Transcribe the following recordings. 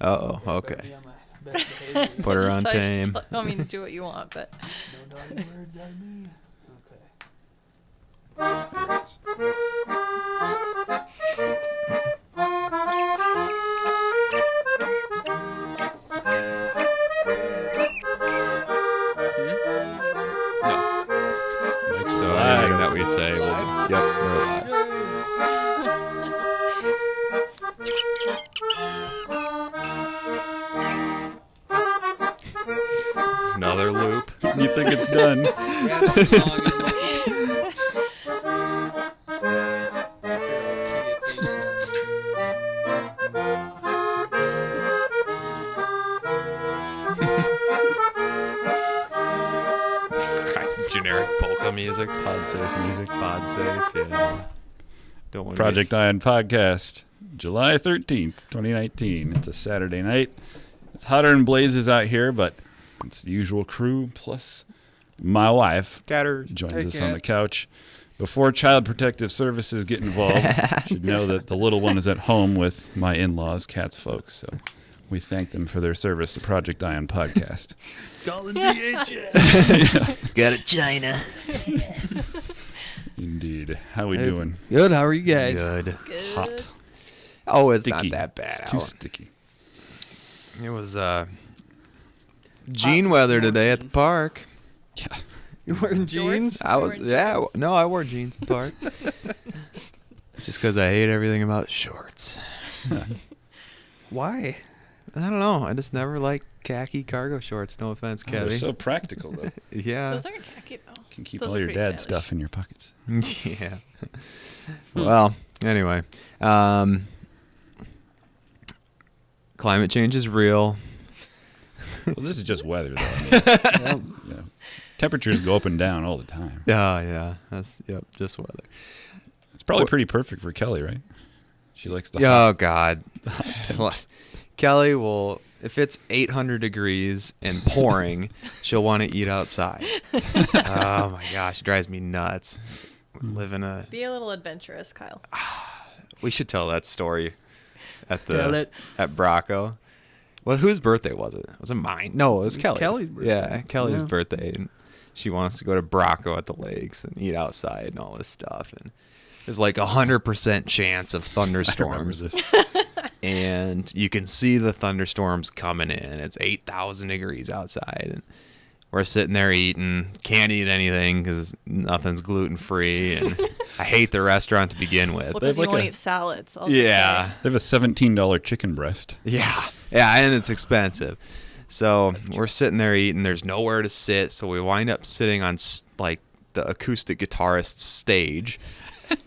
Uh-oh, okay. Be on my best behavior. Put her on Just tame. I mean, do what you want, but No naughty words on me. Okay. No. Mike's So live. anything that we say will... Yep, we're live. Another loop. You think it's done? Yeah, that's as long as my- I figure what key it's in. Generic polka music. Pod safe music. Pod safe, yeah. Don't want Project Iron Podcast, July 13th, 2019. It's a Saturday night. It's hotter than blazes out here, but it's the usual crew plus my wife joins Hey, us on Kat. the couch. Before Child Protective Services get involved, you should know that the little one is at home with my in-laws, Kat's folks. So we thank them for their service to Project Iron Podcast. Calling VHS. Got it, China. Indeed. How we Hey. doing? Good. How are you guys? Good. good. Hot. Oh, it's Sticky. not that bad. It's too out. sticky. It was jean weather today at the park. Yeah. You wearing jeans? Shorts? I was Wearing yeah. jeans? No, I wore jeans at the park. Just because I hate everything about shorts. Why? I don't know. I just never liked khaki cargo shorts. No offense, Oh, they're Kevin. so practical, though. Yeah. Those aren't khaki though. Can keep Those all are your pretty dad stylish. stuff in your pockets. Yeah. Well, anyway, climate change is real. Well, this is just weather, though. I mean, you know, temperatures go up and down all the time. Oh, yeah. That's just weather. It's probably pretty perfect for Kelly, right? She likes the Oh God, Kelly will. If it's 800 degrees and pouring, she'll want to eat outside. Oh my gosh, it drives me nuts. Live in a. Be a little adventurous, Kyle. We should tell that story at Tell it. at Bracco. Well, whose birthday was it? Was it mine? No, it was Kelly's. Kelly's birthday. Yeah, Kelly's Yeah. birthday, and she wants to go to Bracco at the lakes and eat outside and all this stuff. And there's like 100% chance of I remember thunderstorms. this. And you can see the thunderstorms coming in. It's 8,000 degrees outside, and we're sitting there eating. Can't eat anything because nothing's gluten free, and I hate the restaurant to begin with. Well, They have because you like won't a- eat salads. I'll just Yeah, say. They have a $17 chicken breast. yeah, and it's expensive. So we're sitting there eating. There's nowhere to sit, so we wind up sitting on like the acoustic guitarist's stage,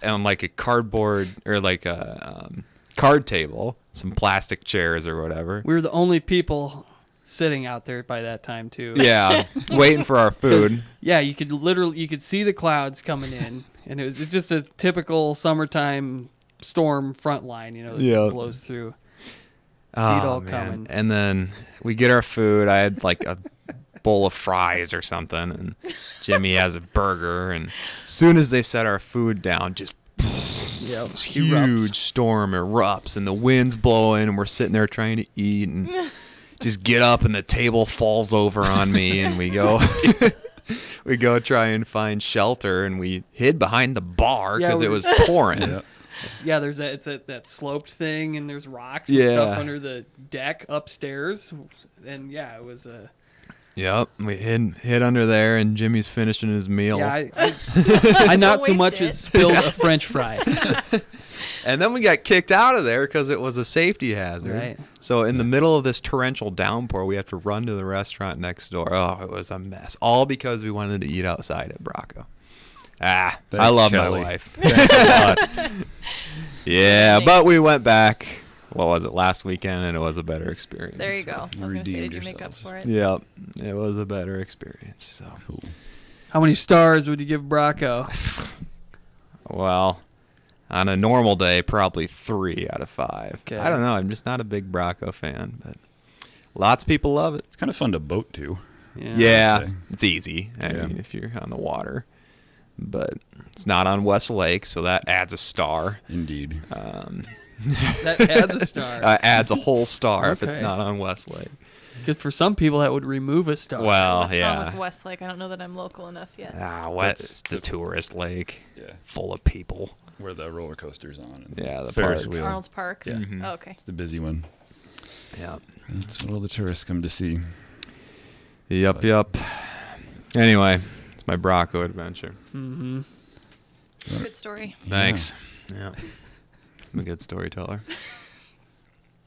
on like a cardboard or like a card table, some plastic chairs or whatever. We were the only people sitting out there by that time too. Yeah, waiting for our 'Cause, food. yeah, you could see the clouds coming in, and it was just a typical summertime storm front line, that Yeah. just blows through. See it all man. coming. And then we get our food. I had like a bowl of fries or something, and Jimmy has a burger. And as soon as they set our food down, just Yeah, this huge storm erupts, and the wind's blowing, and we're sitting there trying to eat, and just get up, and the table falls over on me, and we go. We go try and find shelter, and we hid behind the bar Yeah, because it we- was pouring. Yeah. Yeah, there's that sloped thing, and there's rocks and stuff Yeah. under the deck upstairs, and yeah, it was a. Yep, we hid under there, and Jimmy's finishing his meal. Yeah, I not so waste much it. as spilled a French fry. And then we got kicked out of there because it was a safety hazard. Right. So in the middle of this torrential downpour, we have to run to the restaurant next door. Oh, it was a mess. All because we wanted to eat outside at Bracco. I Thanks, love Kelly. my wife. Thanks a lot. Yeah, but we went back. What was it, last weekend, and it was a better experience. There you go. I was going to say, redeemed did you make up yourselves. for it? Yep, it was a better experience. So, Cool. How many stars would you give Bracco? well, on a normal day, probably 3 out of 5. Okay. I don't know. I'm just not a big Bracco fan, but lots of people love it. It's kind of fun to boat to. Yeah, say. it's easy. I Yeah. mean, if you're on the water, but it's not on West Lake, so that adds a star. Indeed. That adds a star. Adds a whole star if it's Okay. not on Westlake. Because for some people, that would remove a star. Well, What's wrong with yeah. Westlake? I don't know that I'm local enough yet. West, the tourist lake, Yeah. full of people. Where the roller coaster's on. And Yeah, the Ferris park. wheel. Arnold's Park. Yeah. Mhm. Oh, okay. It's the busy one. Yeah. That's what all the tourists come to see. Yep. Anyway, it's my Brocco adventure. Mm-hmm. Good story. Thanks. Yeah. I'm a good storyteller.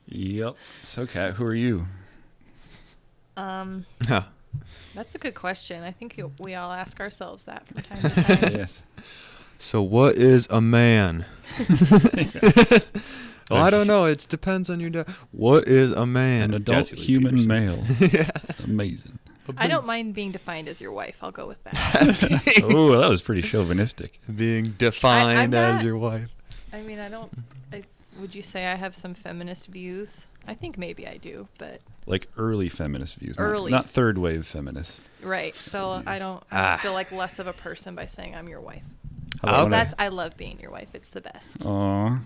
Yep. So, Kat, who are you? That's a good question. I think we all ask ourselves that from time to time. Yes. So what is a man? Well, I don't know. It depends on your What is a man? An adult Jesse Lee human Peterson. male. Amazing. I don't mind being defined as your wife. I'll go with that. Oh, that was pretty chauvinistic. Being defined as not- your wife. I mean, would you say I have some feminist views? I think maybe I do, but Like early feminist views. Early. Not third wave feminists. right. So I don't feel like less of a person by saying I'm your wife. How about when I- I love being your wife. It's the best. Aw.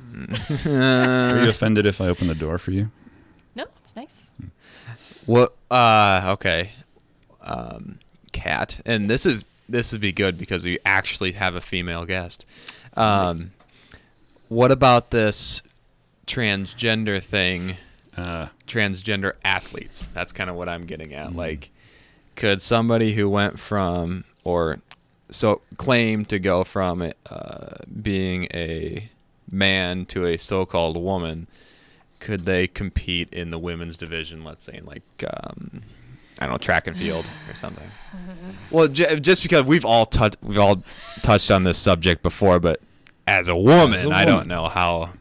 Are you offended if I open the door for you? No, it's nice. What? Okay. Cat, and this would be good because we actually have a female guest. Nice. What about this transgender thing? Transgender athletes. That's kind of what I'm getting at. Like, could somebody who went from claim to go from being a man to a so-called woman, could they compete in the women's division? Let's say in like I don't know, track and field or something. Well, just because we've all touched on this subject before, but as a woman, I don't know how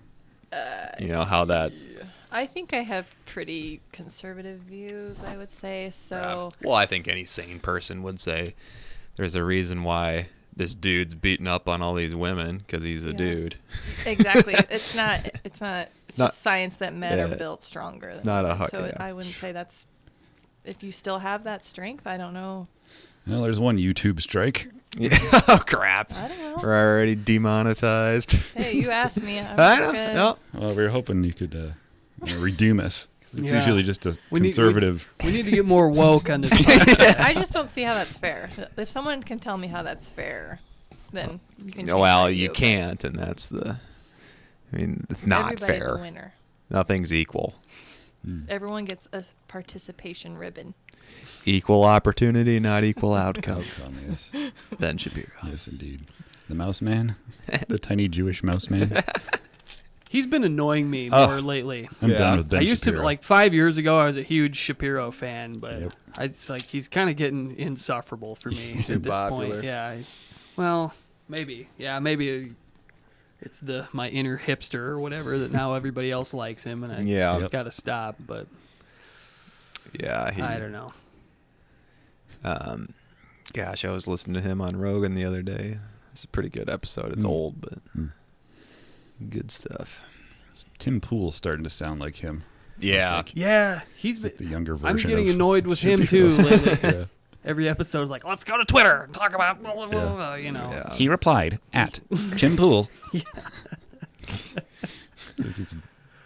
how that. I think I have pretty conservative views, I would say. So Well, I think any sane person would say there's a reason why this dude's beating up on all these women because he's a Yeah. dude. exactly, it's not. It's not- just science that men are yeah, built stronger. it's than not a women. hu- So yeah. I wouldn't say that's. If you still have that strength, I don't know. Well, there's one YouTube strike. Yeah. Oh crap! I don't know. We're already demonetized. Hey, you asked me. I'm I just know. gonna- No. Well, we were hoping you could redeem us. 'Cause it's Yeah. usually just a We need- conservative. We need to get more woke on this podcast. I just don't see how that's fair. If someone can tell me how that's fair, then you can. change my Well, view, you but can't, and that's the. I mean, it's not Everybody's fair. a winner. Nothing's equal. Everyone gets a participation ribbon. Equal opportunity, not equal outcome. Outcome, yes. Ben Shapiro. Yes, indeed. The mouse man? The tiny Jewish mouse man? He's been annoying me Oh. more lately. I'm Yeah. done with Ben I used Shapiro. to like 5 years ago. I was a huge Shapiro fan, but Yep. it's like he's kind of getting insufferable for me at this popular. point. Yeah. Well, maybe. Yeah, maybe it's my inner hipster or whatever that now everybody else likes him, and I Yeah. Yep. got to stop. But Yeah. I don't know. Gosh, I was listening to him on Rogan the other day. It's a pretty good episode. It's old, but good stuff. Tim Pool's starting to sound like him. Yeah. Yeah, he's. The younger I'm version getting of annoyed with him Shapiro. too lately. Yeah. Every episode is like, let's go to Twitter and talk about blah, blah, blah, Yeah. blah, you know. Yeah. He replied at Tim Pool. It's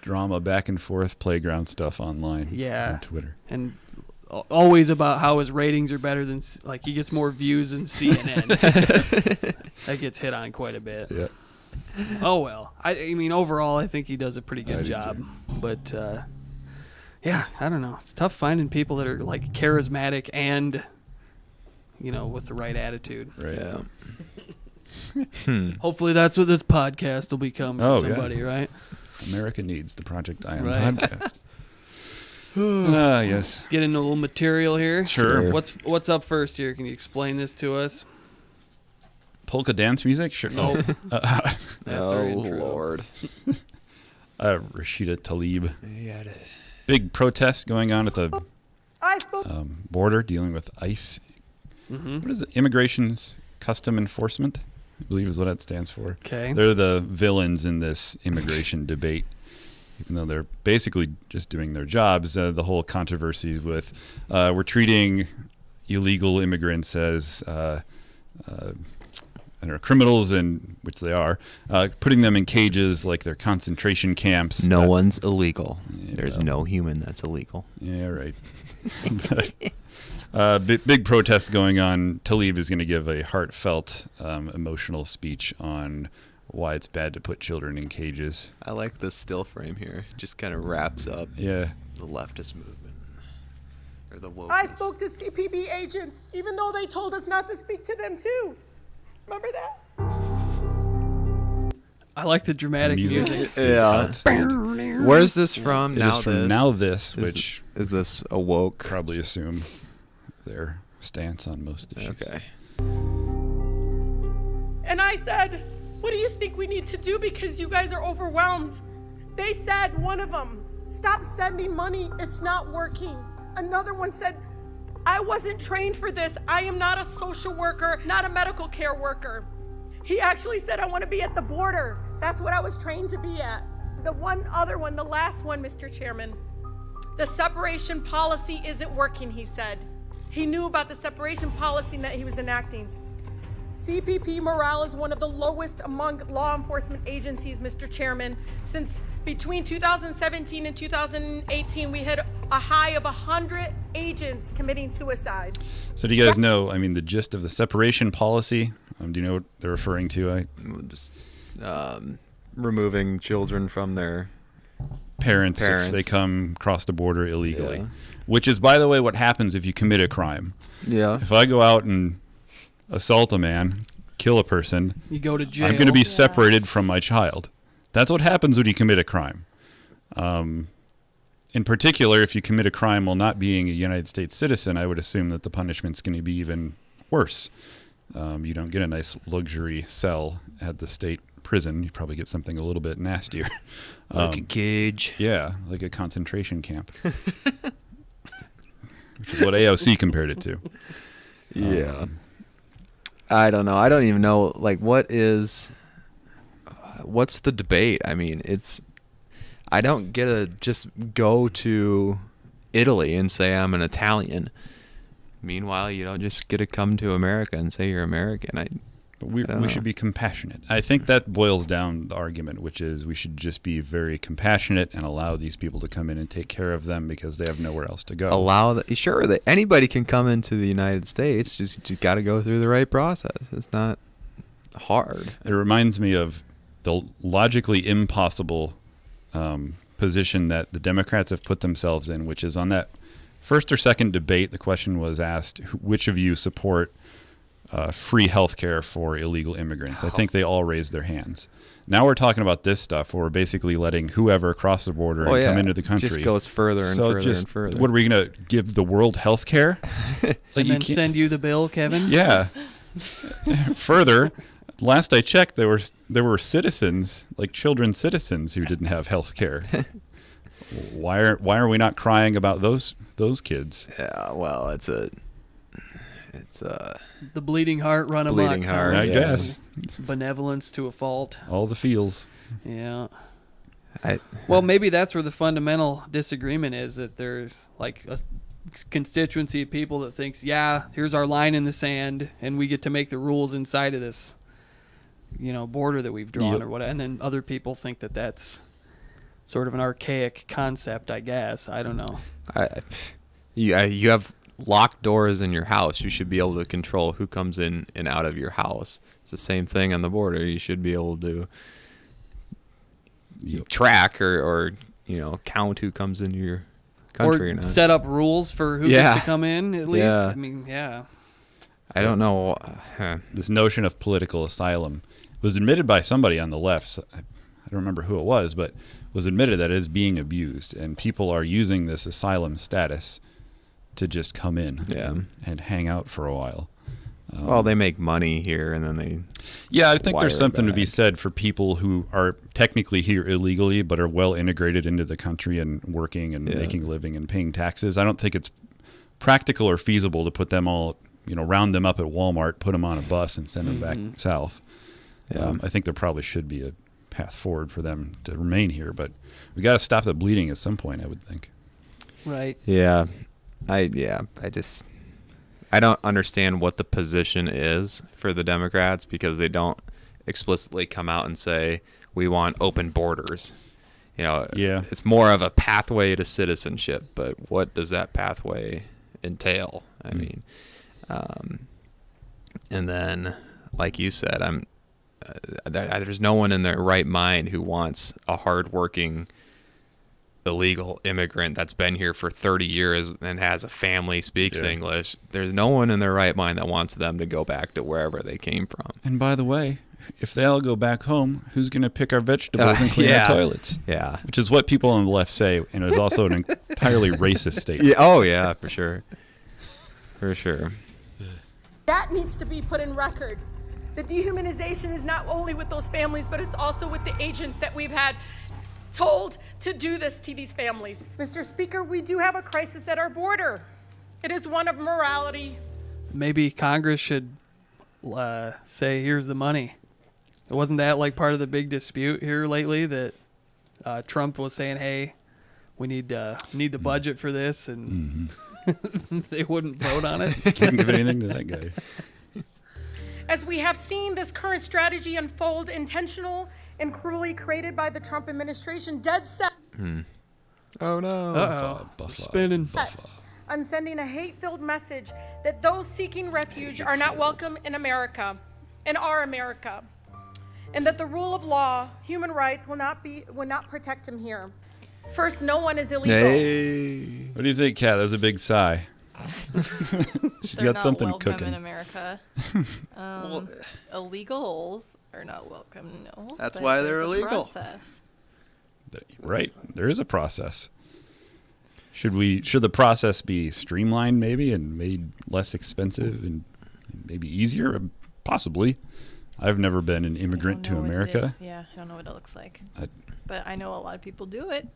drama back and forth playground stuff online. Yeah. On Twitter. And always about how his ratings are better than like he gets more views than CNN. That gets hit on quite a bit. Yeah. Oh well. I mean overall I think he does a pretty I good do job. too. But yeah, I don't know. It's tough finding people that are like charismatic and with the right attitude. Right. Yeah. Hopefully that's what this podcast will become for Oh, yeah. somebody, right? America needs the Project Ion Right. podcast. Yes. Get into a little material here. Sure. What's up first here? Can you explain this to us? Polka dance music? Sure. Nope. That's our Oh intro. Lord. Rashida Tlaib. Yeah. Big protest going on at the border dealing with ICE. Mm-hmm. What is it? Immigration's Custom Enforcement, I believe is what that stands for. Okay. They're the villains in this immigration debate, even though they're basically just doing their jobs. The whole controversy with we're treating illegal immigrants as and are criminals, and which they are, putting them in cages like they're concentration camps. No one's illegal. There's no human that's illegal. Yeah, right. Big protests going on. Tlaib is going to give a heartfelt, emotional speech on why it's bad to put children in cages. I like the still frame here. Just kind of wraps up Yeah. the leftist movement. Or the woke. I spoke to CPB agents, even though they told us not to speak to them too. Remember that? I like the dramatic music. is Yeah. outstanding. Where's this from? It Now is from This? Now This, Is- which is this a woke? probably assume their stance on most issues. Okay. And I said, what do you think we need to do because you guys are overwhelmed? They said, one of them, stop sending money, it's not working. Another one said, I wasn't trained for this. I am not a social worker, not a medical care worker. He actually said, I want to be at the border. That's what I was trained to be at. The one other one, the last one, Mr. Chairman, the separation policy isn't working, he said. He knew about the separation policy that he was enacting. CPP morale is one of the lowest among law enforcement agencies, Mr. Chairman. Since between 2017 and 2018, we had a high of 100 agents committing suicide. So do you guys know, I mean, the gist of the separation policy? Do you know what they're referring to? Just removing children from their Parents, if they come across the border illegally. Yeah. Which is, by the way, what happens if you commit a crime. Yeah. If I go out and assault a man, kill a person, You go to jail. I'm going to be separated from my child. That's what happens when you commit a crime. In particular, if you commit a crime while not being a United States citizen, I would assume that the punishment's going to be even worse. You don't get a nice luxury cell at the state prison. You probably get something a little bit nastier. Like a cage. Yeah, like a concentration camp. Which is what AOC compared it to. Yeah. I don't know. I don't even know. Like, what's the debate? I mean, I don't get to just go to Italy and say I'm an Italian. Meanwhile, you don't just get to come to America and say you're American. But we don't know. should be compassionate. I think that boils down the argument, which is we should just be very compassionate and allow these people to come in and take care of them because they have nowhere else to go. Sure, that anybody can come into the United States. Just you got to go through the right process. It's not hard. It reminds me of the logically impossible position that the Democrats have put themselves in, which is on that first or second debate, the question was asked, which of you support free health care for illegal immigrants? I think they all raised their hands. Now we're talking about this stuff where we're basically letting whoever cross the border and come into the country. Just goes further and further and further. What are we going to give the world health care? And then send you the bill, Kevin? Yeah. Further, last I checked, there were citizens, like children citizens, who didn't have health care. Why are we not crying about those kids? Yeah, well, it's a The bleeding heart run amok. Bleeding heart. I yeah. guess Benevolence to a fault. all the feels. Yeah. I, Well, maybe that's where the fundamental disagreement is, that there's like a constituency of people that thinks, yeah, here's our line in the sand, and we get to make the rules inside of this, border that we've drawn Yep. or whatever. And then other people think that that's sort of an archaic concept, I guess. I don't know. you have locked doors in your house. You should be able to control who comes in and out of your house. It's the same thing on the border. You should be able to track or count who comes into your country. Or not. set up rules for who gets to come in, at least. Yeah. I mean, yeah. I don't know. This notion of political asylum was admitted by somebody on the left. So I don't remember who it was, but was admitted that it is being abused, and people are using this asylum status to just come in and hang out for a while. Well, they make money here, and then they. Yeah, I think there's wire something to be back. said for people who are technically here illegally, but are well integrated into the country and working and making a living and paying taxes. I don't think it's practical or feasible to put them all, round them up at Walmart, put them on a bus, and send them back south. Yeah. I think there probably should be a path forward for them to remain here, but we got to stop the bleeding at some point, I would think. Right. Yeah, I I don't understand what the position is for the Democrats, because they don't explicitly come out and say we want open borders. Yeah. It's more of a pathway to citizenship, but what does that pathway entail? I mean, and then, like you said, there's no one in their right mind who wants a hardworking illegal immigrant that's been here for 30 years and has a family, speaks English. There's no one in their right mind that wants them to go back to wherever they came from. And by the way, if they all go back home, who's going to pick our vegetables and clean our toilets? Yeah. Which is what people on the left say, and it is also an entirely racist statement. Yeah. Oh, yeah, for sure. For sure. That needs to be put in record. The dehumanization is not only with those families, but it's also with the agents that we've had told to do this to these families. Mr. Speaker, we do have a crisis at our border. It is one of morality. Maybe Congress should say, here's the money. Wasn't that like part of the big dispute here lately, that Trump was saying, hey, we need the budget for this, and they wouldn't vote on it? Can't give anything to that guy. As we have seen this current strategy unfold, intentional and cruelly created by the Trump administration, dead set Oh, no. Uh-oh. Spinning. on sending a hate-filled message that those seeking refuge are not welcome in America, in our America, and that the rule of law, human rights will not protect him here. First, no one is illegal. Hey. What do you think, Kat? That was a big sigh. She They're got not something welcome cooking. in America. Illegals are not welcome. No. That's but why they're there's a illegal. process. Right. There is a process. Should the process be streamlined maybe and made less expensive and maybe easier? Possibly. I've never been an immigrant to America. Yeah, I don't know what it looks like. I- But I know a lot of people do it.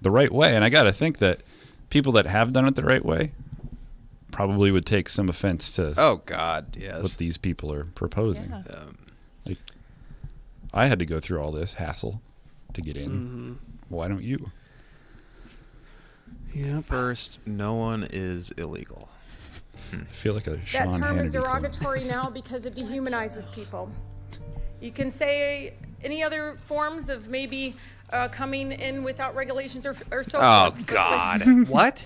The right way. And I got to think that people that have done it the right way probably would take some offense to Oh God, yes. what these people are proposing. Yeah. Like, I had to go through all this hassle to get in. Why don't you? Yep. First, no one is illegal. I feel like a Sean That term is Hannity quote. derogatory now because it dehumanizes people. You can say any other forms of maybe coming in without regulations or so Oh, forth. God. What?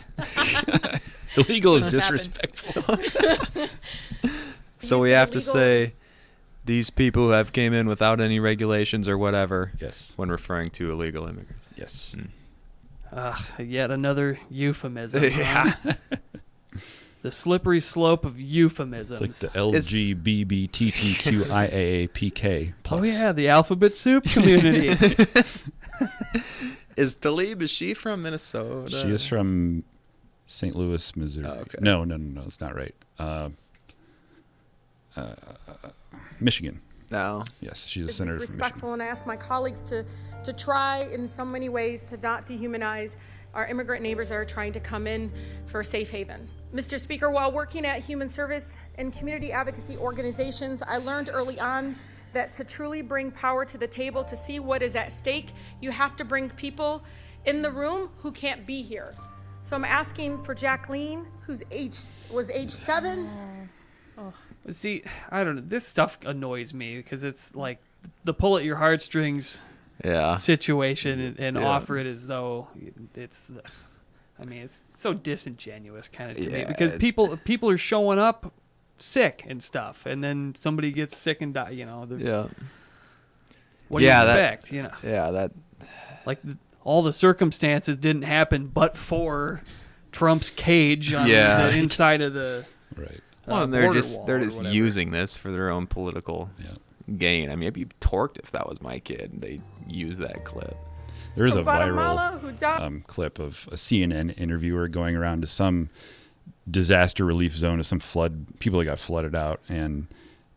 Illegal is This happened. disrespectful. So we These have to illegal- say these people who have came in without any regulations or whatever Yes. when referring to illegal immigrants. Yes. Yet another euphemism. Yeah. huh? The slippery slope of euphemisms. It's like the LGBTQIAAPK plus. Oh yeah, the alphabet soup community. Is Talib, is she from Minnesota? She is from St. Louis, Missouri. Oh, okay. No, that's not right. Michigan. No. Yes, she's a It's senator from Michigan. disrespectful, and I ask my colleagues to try in so many ways to not dehumanize our immigrant neighbors that are trying to come in for a safe haven. Mr. Speaker, while working at human service and community advocacy organizations, I learned early on that to truly bring power to the table, to see what is at stake, you have to bring people in the room who can't be here. So I'm asking for Jacqueline, who's was age 7. See, I don't know. This stuff annoys me because it's like the pull at your heartstrings Yeah. situation and Yeah. offer it as though it's the, I mean, it's so disingenuous kind of to me Yeah, because it's- people are showing up sick and stuff, and then somebody gets sick and die. Yeah. What do Yeah, you that- expect? Yeah, that Like all the circumstances didn't happen but for Trump's cage on Yeah. the inside of the Right. well, and they're border just wall they're or just whatever. using this for their own political Yeah. gain. I mean, I'd be torqued if that was my kid and they use that clip. There is a Guatemala, viral who died. clip of a CNN interviewer going around to some disaster relief zone of some flood, people that got flooded out, and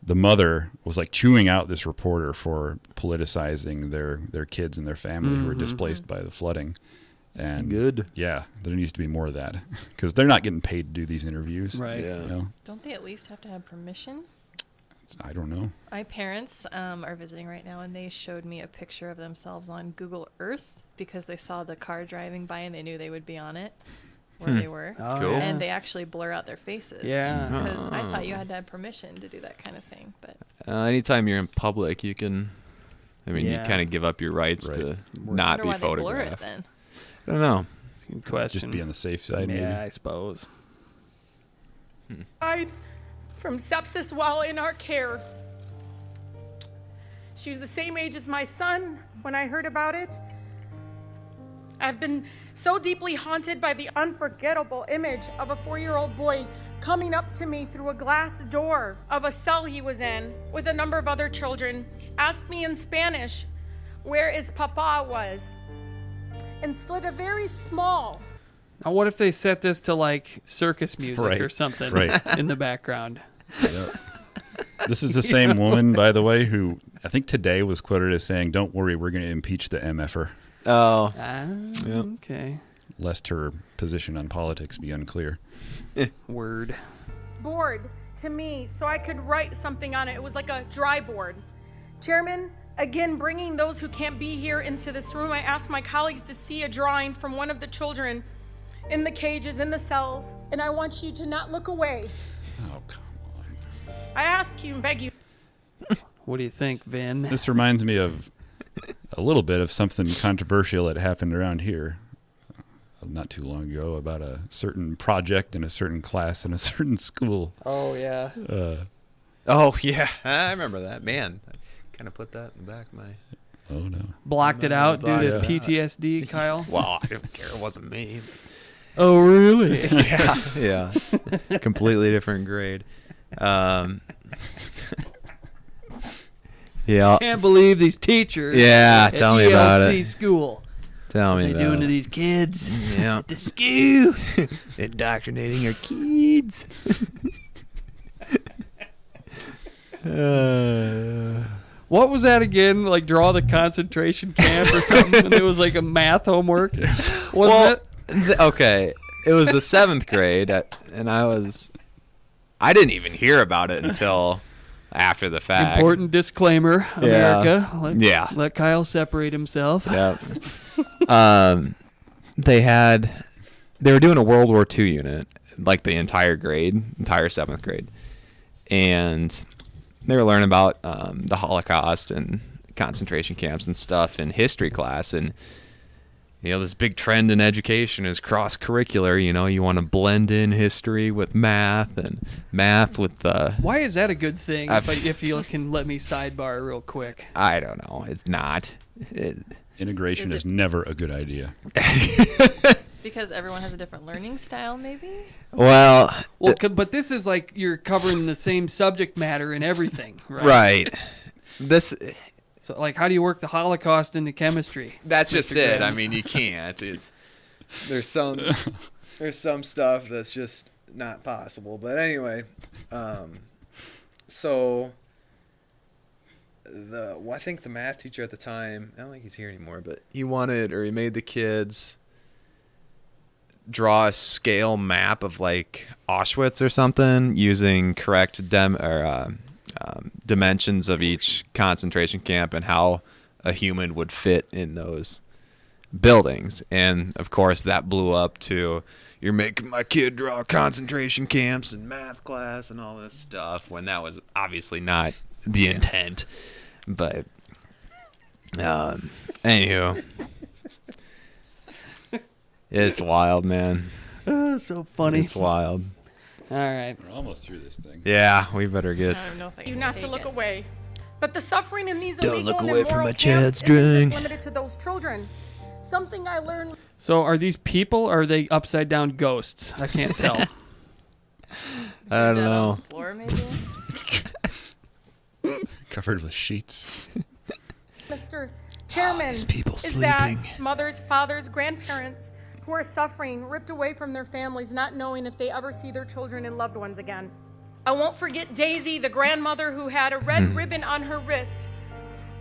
the mother was like chewing out this reporter for politicizing their kids and their family who were displaced by the flooding. And Good. yeah, there needs to be more of that because they're not getting paid to do these interviews. right. Yeah. You know, Don't they at least have to have permission? I don't know. My parents are visiting right now, and they showed me a picture of themselves on Google Earth because they saw the car driving by and they knew they would be on it. where they were. Oh, Cool. yeah. And they actually blur out their faces. Yeah. Because I thought you had to have permission to do that kind of thing. But Anytime you're in public, you can. I mean, Yeah. you kind of give up your rights Right. to I not wonder be why they blur it photographed. then. I don't know. That's a good question. Just be on the safe side, Yeah, maybe. I suppose. Died from sepsis while in our care. She was the same age as my son when I heard about it. I've been so deeply haunted by the unforgettable image of a 4-year-old boy coming up to me through a glass door of a cell he was in with a number of other children, asked me in Spanish where his papa was, and slid a very small. Now, what if they set this to like circus music Right, or something right. in the background? Yep. This is the same woman, by the way, who I think today was quoted as saying, "Don't worry, we're going to impeach the MFer," Oh, Ah, Yep. okay. lest her position on politics be unclear. Word. Board to me so I could write something on it. It was like a dry board. Chairman, again, bringing those who can't be here into this room, I asked my colleagues to see a drawing from one of the children in the cages, in the cells, and I want you to not look away. Oh, come on. I ask you and beg you. What do you think, Vin? This reminds me of a little bit of something controversial that happened around here not too long ago about a certain project in a certain class in a certain school. Oh, yeah. oh yeah, I remember that. Man, I kind of put that in the back of my. Oh, no. Blocked it out due to Yeah. PTSD, Kyle? Well, I don't care. It wasn't me. Oh, really? Yeah, completely different grade. Yeah, Can't believe these teachers Yeah, at tell me about ELC it. school. tell What me they about doing to it. these kids? Yeah, The school. indoctrinating our kids. What was that again? Like draw the concentration camp or something? And it was like a math homework. Wasn't Well, it? okay, it was the 7th grade, and I didn't even hear about it until after the fact. Important disclaimer, America. Yeah. Let Kyle separate himself. Yep. They were doing a World War II unit, like the entire 7th grade, and they were learning about the Holocaust and concentration camps and stuff in history class. And this big trend in education is cross-curricular. You want to blend in history with math and math with Why is that a good thing? I've- If you can let me sidebar real quick. I don't know. It's not. Integration Is is it- never a good idea. Because everyone has a different learning style, maybe? Well, But this is like you're covering the same subject matter and everything, right? right. This. So, like, how do you work the Holocaust into chemistry? That's just Mr. it. I Grimes? mean, you can't. There's some stuff that's just not possible. But anyway, so I think the math teacher at the time, I don't think he's here anymore, but he made the kids draw a scale map of like Auschwitz or something using correct dimensions of each concentration camp and how a human would fit in those buildings. And of course that blew up to, you're making my kid draw concentration camps in math class and all this stuff, when that was obviously not the intent. But anywho, it's wild, man. So funny. It's wild. All right. We're almost through this thing. Yeah, we better get. I don't know if I You can not to take look it. away. But the suffering in these Don't illegal look and away from immoral my camps child's isn't just drink. limited to those children. Something I learned So are these people or are they upside down ghosts? I can't tell. I don't Dead on know. the floor, maybe? Covered with sheets. Mr. Chairman, these people is that sleeping. mothers, fathers, grandparents who are suffering, ripped away from their families, not knowing if they ever see their children and loved ones again. I won't forget Daisy, the grandmother who had a red ribbon on her wrist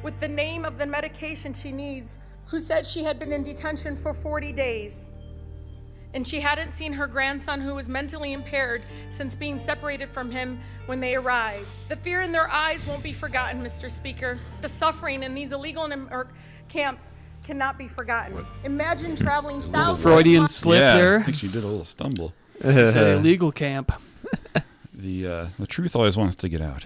with the name of the medication she needs, who said she had been in detention for 40 days. And she hadn't seen her grandson, who was mentally impaired, since being separated from him when they arrived. The fear in their eyes won't be forgotten, Mr. Speaker. The suffering in these illegal camps cannot be forgotten. Imagine traveling thousands Freudian of slip yeah, there. I think she did a little stumble. It's an illegal camp. The truth always wants to get out.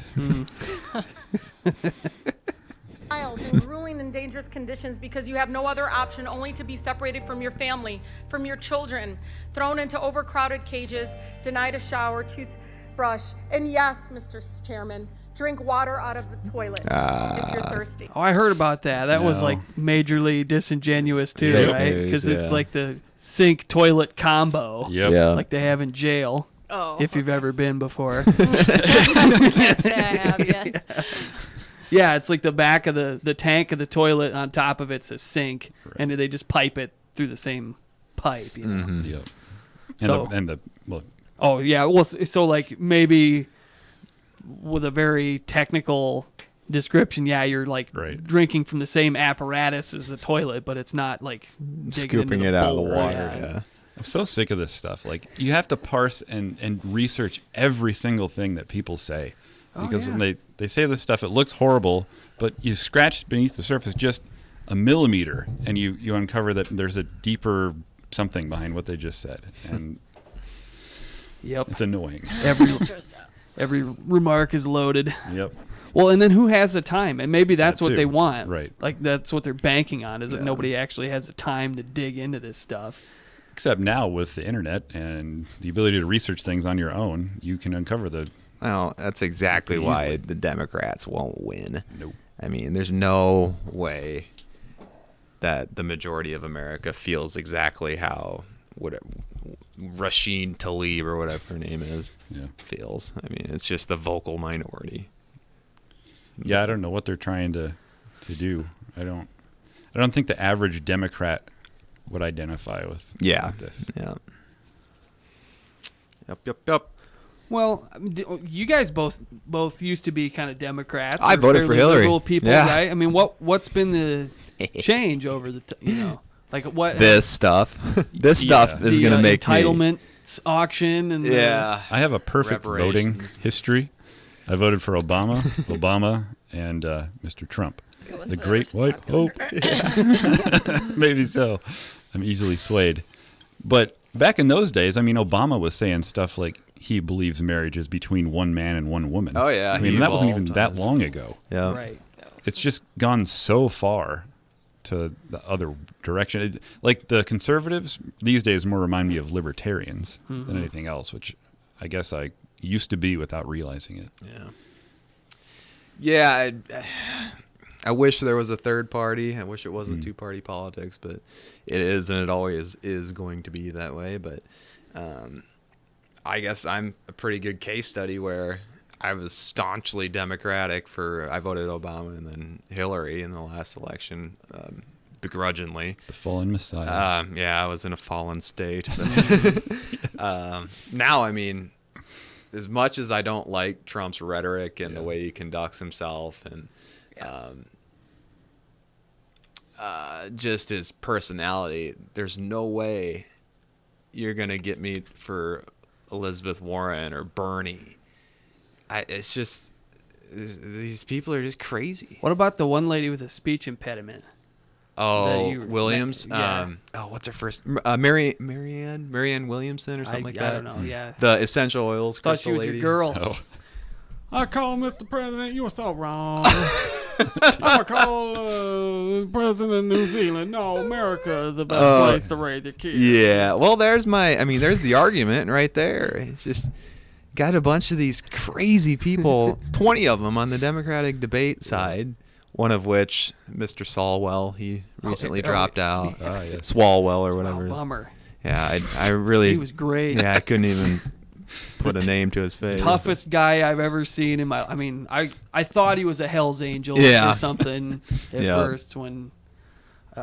miles in grueling and dangerous conditions because you have no other option only to be separated from your family, from your children, thrown into overcrowded cages, denied a shower, toothbrush, and yes, Mr. Chairman, drink water out of the toilet if you're thirsty. Oh, I heard about that. That was No. like majorly disingenuous too, Fake right? news, Because it's yeah. like the sink toilet combo, Yep. Yeah. like they have in jail. Oh. If you've ever been before. Can't say I have yet. Yeah, it's like the back of the tank of the toilet. On top of it's a sink, and they just pipe it through the same pipe. You know? Mm-hmm. Yep. So- Well, Oh yeah, well, so like maybe with a very technical description, yeah, you're like Right. drinking from the same apparatus as the toilet, but it's not like digging Scooping into it out of the bowl, water. Yeah. I'm so sick of this stuff. Like, you have to parse and research every single thing that people say. Because when they say this stuff, it looks horrible, but you scratch beneath the surface just a millimeter, and you uncover that there's a deeper something behind what they just said. And Yep. it's annoying. Every remark is loaded. Yep. Well, and then who has the time? And maybe that's That what too. they want. Right. Like that's what they're banking on is that Yeah. nobody actually has the time to dig into this stuff. Except now with the internet and the ability to research things on your own, you can uncover the Well, that's exactly Pretty why easily. the Democrats won't win. Nope. I mean, there's no way that the majority of America feels exactly how Rasheen Tlaib or whatever her name is feels. I mean, it's just the vocal minority. Yeah, I don't know what they're trying to do. I don't think the average Democrat would identify with Yeah. this. Yeah. Yep. Well, I mean, you guys both used to be kind of Democrats. I or voted for fairly Hillary. Liberal people, Yeah. right? I mean, what's been the change over the like what This stuff. This stuff is the, going to make entitlement auction and me. Yeah. I have a perfect voting Reparations. history. I voted for Obama, and Mr. Trump. Go with The whatever's Great White Hope. Maybe so. I'm easily swayed. But back in those days, I mean, Obama was saying stuff like he believes marriage is between one man and one woman. Oh, yeah, I mean, he that wasn't even evolved that on this. long ago. Yeah. right. It's just gone so far to the other direction. Like the conservatives these days more remind me of libertarians than anything else, which I guess I used to be without realizing it. Yeah. I wish there was a third party. I wish it wasn't two-party politics, but it is, and it always is going to be that way. But I guess I'm a pretty good case study where I was staunchly Democratic I voted Obama and then Hillary in the last election, begrudgingly. The fallen Messiah. Yeah, I was in a fallen state. Now, I mean, as much as I don't like Trump's rhetoric and the way he conducts himself and just his personality, there's no way you're going to get me for Elizabeth Warren or Bernie. It's just, these people are just crazy. What about the one lady with a speech impediment? Oh, you- Williams. yeah. What's her first? Marianne Williamson or something like that. I don't know. Yeah. The essential oils. Thought she crystal was lady. your girl. Oh. I call Mr. President. You were so wrong. I call the President of New Zealand. No, America is the best place to raise your kids. Yeah. Well, there's the argument right there. It's just got a bunch of these crazy people, 20 of them on the Democratic debate side. One of which, Mr. Swalwell, he recently dropped out. Yes. Swalwell or whatever. it is. Bummer. Yeah, I really. He was great. Yeah, I couldn't even put a name to his face. Toughest guy I've ever seen in my. I mean, I thought he was a Hell's Angel Yeah. or something at Yeah. first when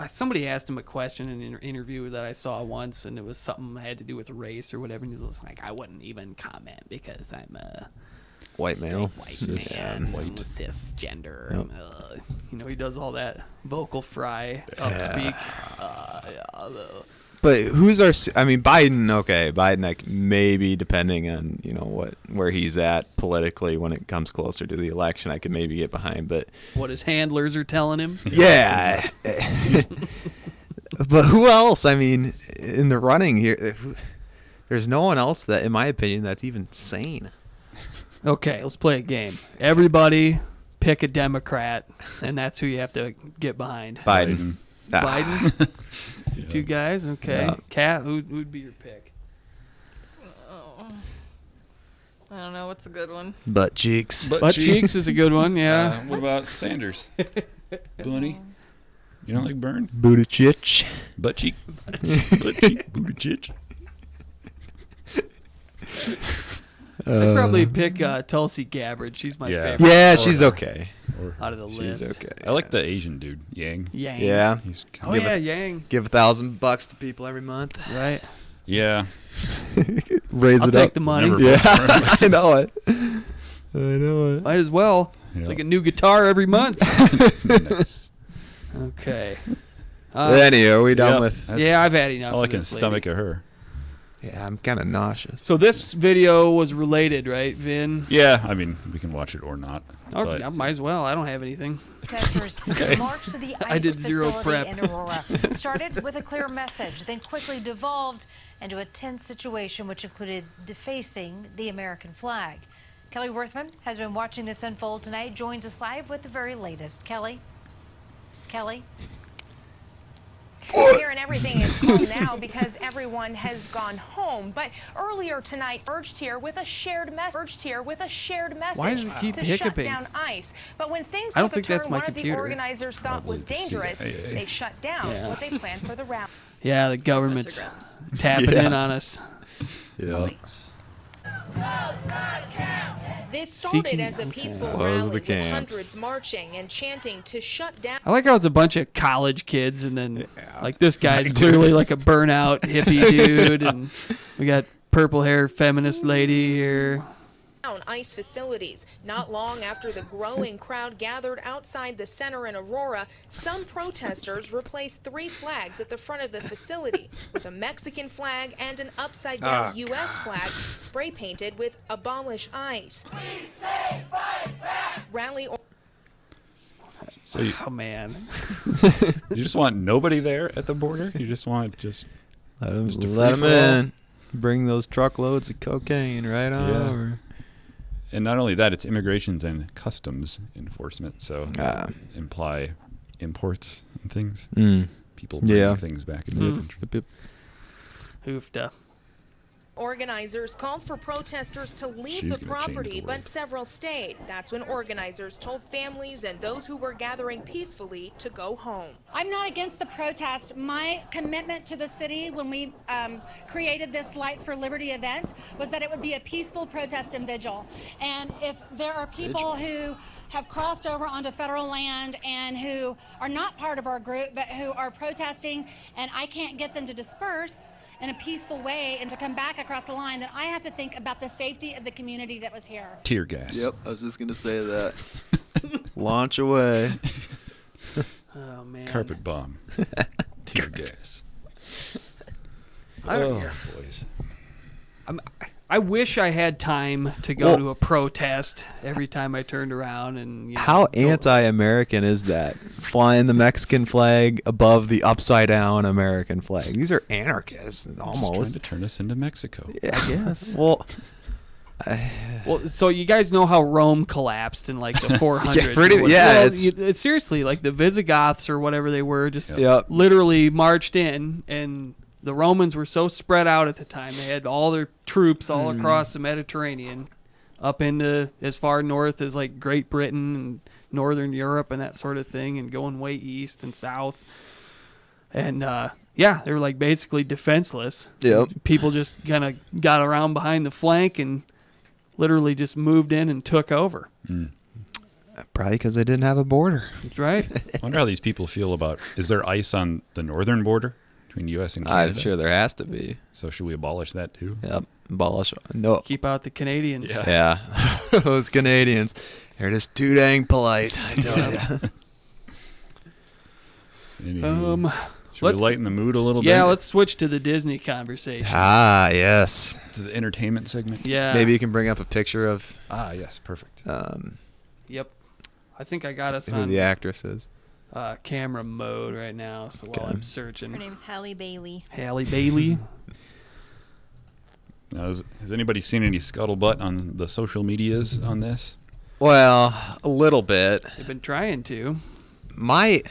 somebody asked him a question in an interview that I saw once, and it was something that had to do with race or whatever, and he was like, "I wouldn't even comment because I'm a White male. white Cis man, white. I'm a cisgender." Yep. He does all that vocal fry upspeak. But who's our? I mean, Biden. Okay, Biden. Like maybe depending on where he's at politically when it comes closer to the election, I could maybe get behind. But What his handlers are telling him. yeah. But who else? I mean, in the running here, there's no one else that, in my opinion, that's even sane. Okay, let's play a game. Everybody pick a Democrat, and that's who you have to get behind. Biden. Biden? Yeah. Two guys? Okay. Yeah. Kat, who'd be your pick? Oh. I don't know. What's a good one? Butt cheeks. Butt cheeks is a good one, yeah. What about Sanders? Bunny? You don't like Byrne? Buttigieg. Butt cheek. Butt cheek. Buttigieg. I'd probably pick Tulsi Gabbard. She's my Yeah. favorite Yeah, she's okay. Or, out of the She's list. okay. I like the Asian dude, Yang. Yang. Yeah. He's Oh, kind of yeah, Yang. Give $1,000 to people every month. Right. yeah. Raise I'll it take up. the money. Never Yeah, I know it. I know it. Might as well. Yeah. It's like a new guitar every month. Nice. Okay. Anyway, are we done Yep, with? that's Yeah, I've had enough. all I of can this lady. stomach of her. Yeah, I'm kind of nauseous. So this video was related, right, Vin? Yeah, I mean, we can watch it or not. Oh, but I might as well. I don't have anything. Protesters marched to the I ICE did zero facility prep. in Aurora. Started with a clear message, then quickly devolved into a tense situation which included defacing the American flag. Kelly Worthman has been watching this unfold tonight, joins us live with the very latest. Kelly? Here and everything is calm now because everyone has gone home. But earlier tonight, urged here with a shared message Why does it keep to shut hiccuping? down ICE. But when things I don't took a think that's turn, my one of the computer. organizers thought was Probably the dangerous. CIA. They shut down Yeah. what they planned for the rally. Yeah, the government's Grams. tapping Yeah. in on us. Yeah. This started Seeking- as a peaceful Close rally the with camps. hundreds marching and chanting to shut down. I like how it's a bunch of college kids, and then like this guy's clearly like a burnout hippie dude, and we got purple hair feminist lady here. ICE facilities. Not long after the growing crowd gathered outside the center in Aurora, some protesters replaced 3 flags at the front of the facility with a Mexican flag and an upside-down U.S. flag spray painted with "Abolish ICE." Rally So you Oh man, just want nobody there at the border? You just want just Let them Just a let free-for-all? in. Bring those truckloads of cocaine right on Yeah. over. and not only that, it's immigrations and customs enforcement. So Ah. imply imports and things. Mm. People bring Yeah. things back into the country. hoofda. Organizers called for protesters to leave She's the gonna change property, the but world. several stayed. That's when organizers told families and those who were gathering peacefully to go home. I'm not against the protest. My commitment to the city when we created this Lights for Liberty event was that it would be a peaceful protest and vigil. And if there are people who have crossed over onto federal land and who are not part of our group but who are protesting and I can't get them to disperse in a peaceful way and to come back across the line, then I have to think about the safety of the community that was here. Tear gas. I was just gonna say that. Launch away. Oh man, Carpet bomb. Tear gas. I don't Oh, care. boys. I wish I had time to go Well- to a protest every time I turned around and How go- anti-American is that? Flying the Mexican flag above the upside-down American flag. These are anarchists, Just trying almost. to turn us into Mexico. I guess. Well, Well, so you guys know how Rome collapsed in like the 400s. pretty- or whatever. yeah, Well, it's- it's seriously like the Visigoths or whatever they were just Yep. literally marched in, and the Romans were so spread out at the time. They had all their troops all across the Mediterranean, up into as far north as like Great Britain and Northern Europe and that sort of thing, and going way east and south. And yeah, they were like basically defenseless. Yep. People just kind of got around behind the flank and literally just moved in and took over. probably because they didn't have a border. That's right. I wonder how these people feel about, is there ice on the northern border between U.S. and Canada? I'm sure there has to be. So should we abolish that too? Yep. Abolish. No. Keep out the Canadians. Yeah. Those Canadians. They're just too dang polite, I tell you. Anywho. Should we lighten the mood a little bit? Yeah, let's switch to the Disney conversation. Ah, yes. To the entertainment segment. Yeah. Maybe you can bring up a picture of Yes, perfect. Yep. I think I got us who on the actress is. camera mode right now. So while I'm searching, Her name's Halle Bailey. Halle Bailey. Now, has anybody seen any scuttlebutt on the social medias on this? Well, a little bit. They've been trying to. My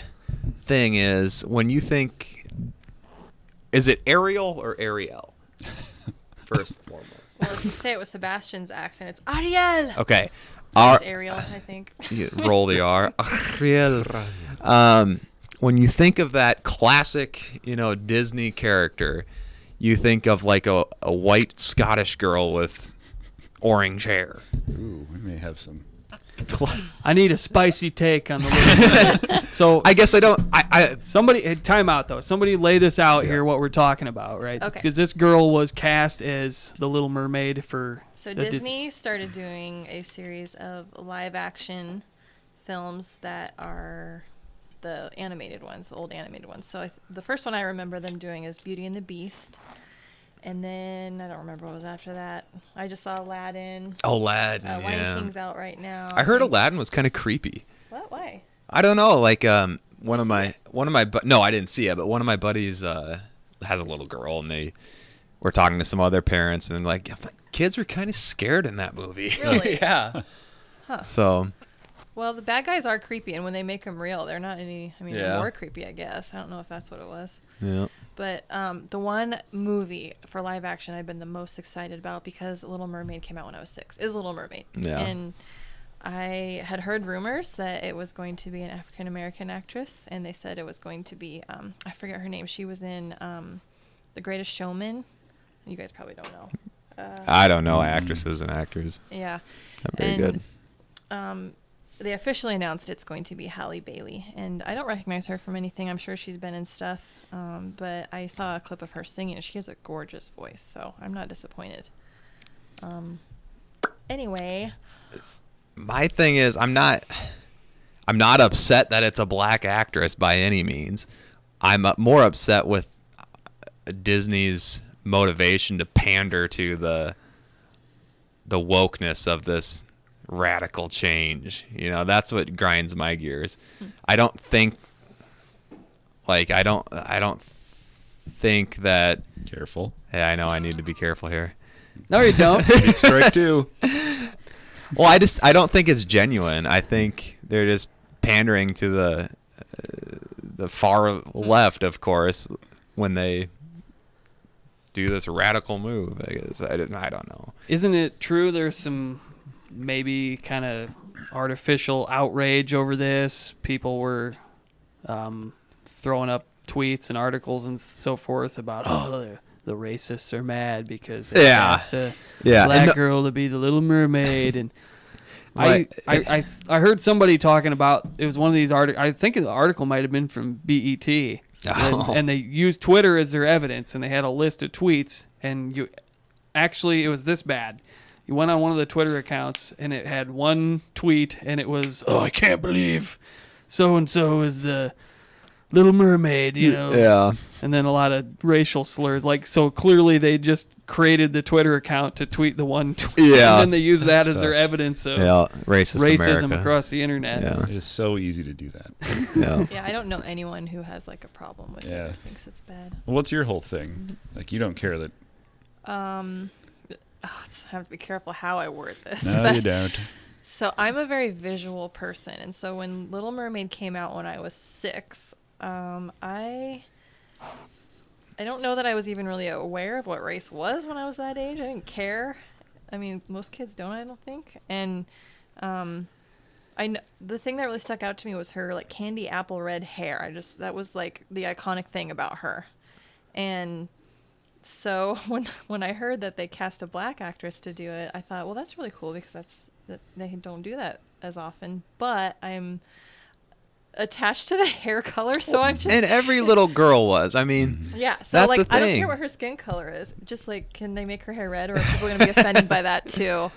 thing is, when you think, is it Ariel or Ariel? First and foremost. Well, if you say it with Sebastian's accent, it's Ariel. Okay. It's Ariel, I think. You roll the R. Ariel. When you think of that classic, Disney character, you think of like a white Scottish girl with orange hair. Ooh, we may have some. I need a spicy take on the list. So I guess I don't. Somebody time out though. Somebody lay this out here. What we're talking about, right? Okay. Because this girl was cast as the Little Mermaid for. So Disney started doing a series of live-action films that are the animated ones, the old animated ones. So the first one I remember them doing is Beauty and the Beast. And then I don't remember what was after that. I just saw Aladdin. Aladdin, Lion King's out right now. I heard Aladdin was kind of creepy. What? Why? I don't know. Like one of my no, I didn't see it, but one of my buddies has a little girl, and they were talking to some other parents, and like kids were kind of scared in that movie. Really? Yeah. Huh. So. Well, the bad guys are creepy, and when they make them real, they're not any. I mean, they're more creepy, I guess. I don't know if that's what it was. Yeah. But the one movie for live action I've been the most excited about, because Little Mermaid came out when I was 6, is Little Mermaid. Yeah. And I had heard rumors that it was going to be an African American actress, and they said it was going to be I forget her name. She was in The Greatest Showman. You guys probably don't know. I don't know actresses and actors. Yeah. Not very good. They officially announced it's going to be Halle Bailey, and I don't recognize her from anything. I'm sure she's been in stuff, but I saw a clip of her singing, and she has a gorgeous voice, so I'm not disappointed. Anyway, my thing is, I'm not upset that it's a black actress by any means. I'm more upset with Disney's motivation to pander to the wokeness of this radical change. That's what grinds my gears. I don't think that. Careful. Yeah, I know I need to be careful here. No, you don't. Strike two. Well, I don't think it's genuine. I think they're just pandering to the far left, of course, when they do this radical move. I guess I don't know. Isn't it true there's some maybe kind of artificial outrage over this? People were throwing up tweets and articles and so forth about the racists are mad because they asked a black girl to be the Little Mermaid. And I heard somebody talking about, it was one of these articles, I think the article might have been from BET, and they used Twitter as their evidence, and they had a list of tweets, and it was this bad. You went on one of the Twitter accounts, and it had one tweet, and it was, I can't believe so-and-so is the Little Mermaid, Yeah. And then a lot of racial slurs. So clearly they just created the Twitter account to tweet the one tweet. Yeah. And then they use that as their evidence of racism America. across the internet. Yeah. It is so easy to do that. Yeah. yeah, I don't know anyone who has a problem with it or thinks it's bad. Well, what's your whole thing? You don't care that. I have to be careful how I word this. No, you don't. So I'm a very visual person, and so when Little Mermaid came out when I was 6, I don't know that I was even really aware of what race was when I was that age. I didn't care. I mean, most kids don't, I don't think. And the thing that really stuck out to me was her candy apple red hair. That was the iconic thing about her. And so when I heard that they cast a black actress to do it, I thought, well, that's really cool because they don't do that as often. But I'm attached to the hair color, so I'm just. And every little girl was. I mean. Yeah. So that's the I don't thing. care what her skin color is. Just can they make her hair red, or are people gonna be offended by that too?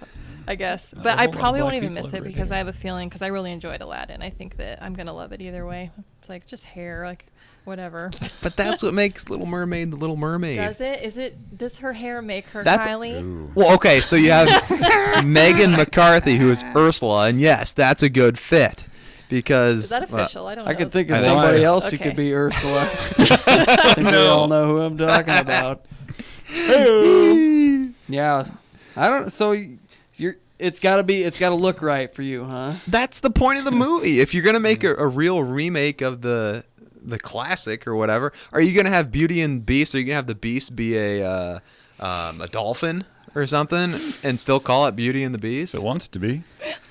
I guess. But I probably won't even miss it because I have a feeling, because I really enjoyed Aladdin. I think that I'm gonna love it either way. It's just hair. whatever. But that's what makes Little Mermaid the Little Mermaid. Does it? Does her hair make her That's- Kylie? Ooh. Well, okay, so you have Megan McCarthy, who is Ursula, and yes, that's a good fit because Is that official? I don't know. I could think of I think somebody so. else who Okay. could be Ursula. I think we all know who I'm talking about. Yeah, I don't. So you're. It's got to look right for you, huh? that's the point of the movie. If you're gonna make a real remake of the classic or whatever, are you gonna have Beauty and the Beast? Are you gonna have the Beast be a dolphin or something and still call it Beauty and the Beast? If it wants to be.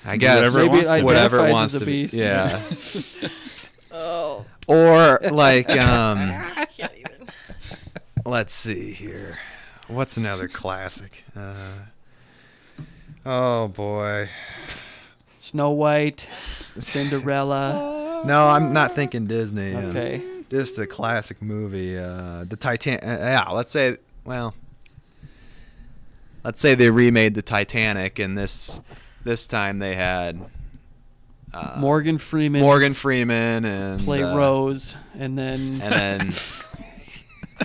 I guess Whatever it wants to be. whatever it identifies wants as a to be. beast. Yeah. Oh, Or like I can't even. let's see here. What's another classic? Oh boy. Snow White, Cinderella. No, I'm not thinking Disney. Okay. Just a classic movie. The Titanic. Yeah, let's say. Well, let's say they remade the Titanic, and this time they had Morgan Freeman Morgan Freeman and play Rose, and then and then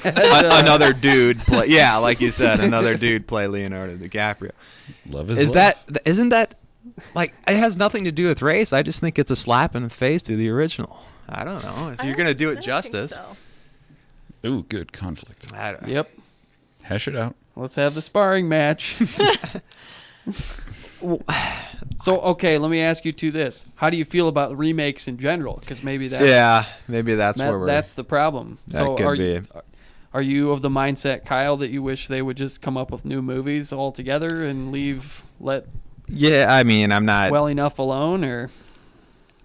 another dude play. Yeah, like you said, another dude play Leonardo DiCaprio. Love is Is love. isn't that like it has nothing to do with race? I just think it's a slap in the face to the original. I don't know if you're gonna do it justice. Ooh, good conflict. I don't, yep. Hash it out. Let's have the sparring match. So okay, let me ask you this: how do you feel about remakes in general? Because maybe that's maybe that's where we're. that's the problem. That So could be. Are you of the mindset, Kyle, that you wish they would just come up with new movies altogether and let Yeah, I mean, I'm not. Well Enough alone, or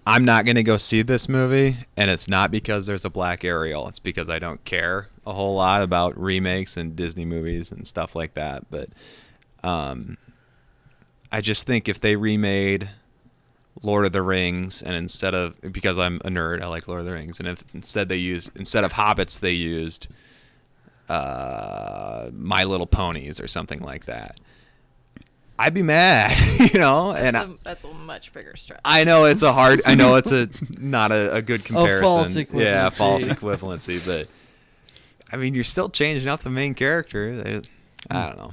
I'm not gonna go see this movie, and it's not because there's a black Ariel. It's because I don't care a whole lot about remakes and Disney movies and stuff like that. But, I just think if they remade Lord of the Rings, and instead of, because I'm a nerd, I like Lord of the Rings, and if instead of hobbits they used My Little Ponies or something like that, I'd be mad, and That's a much bigger stretch. I know it's not a good comparison. false equivalency. Yeah, false equivalency, but I mean, you're still changing up the main character. I don't know.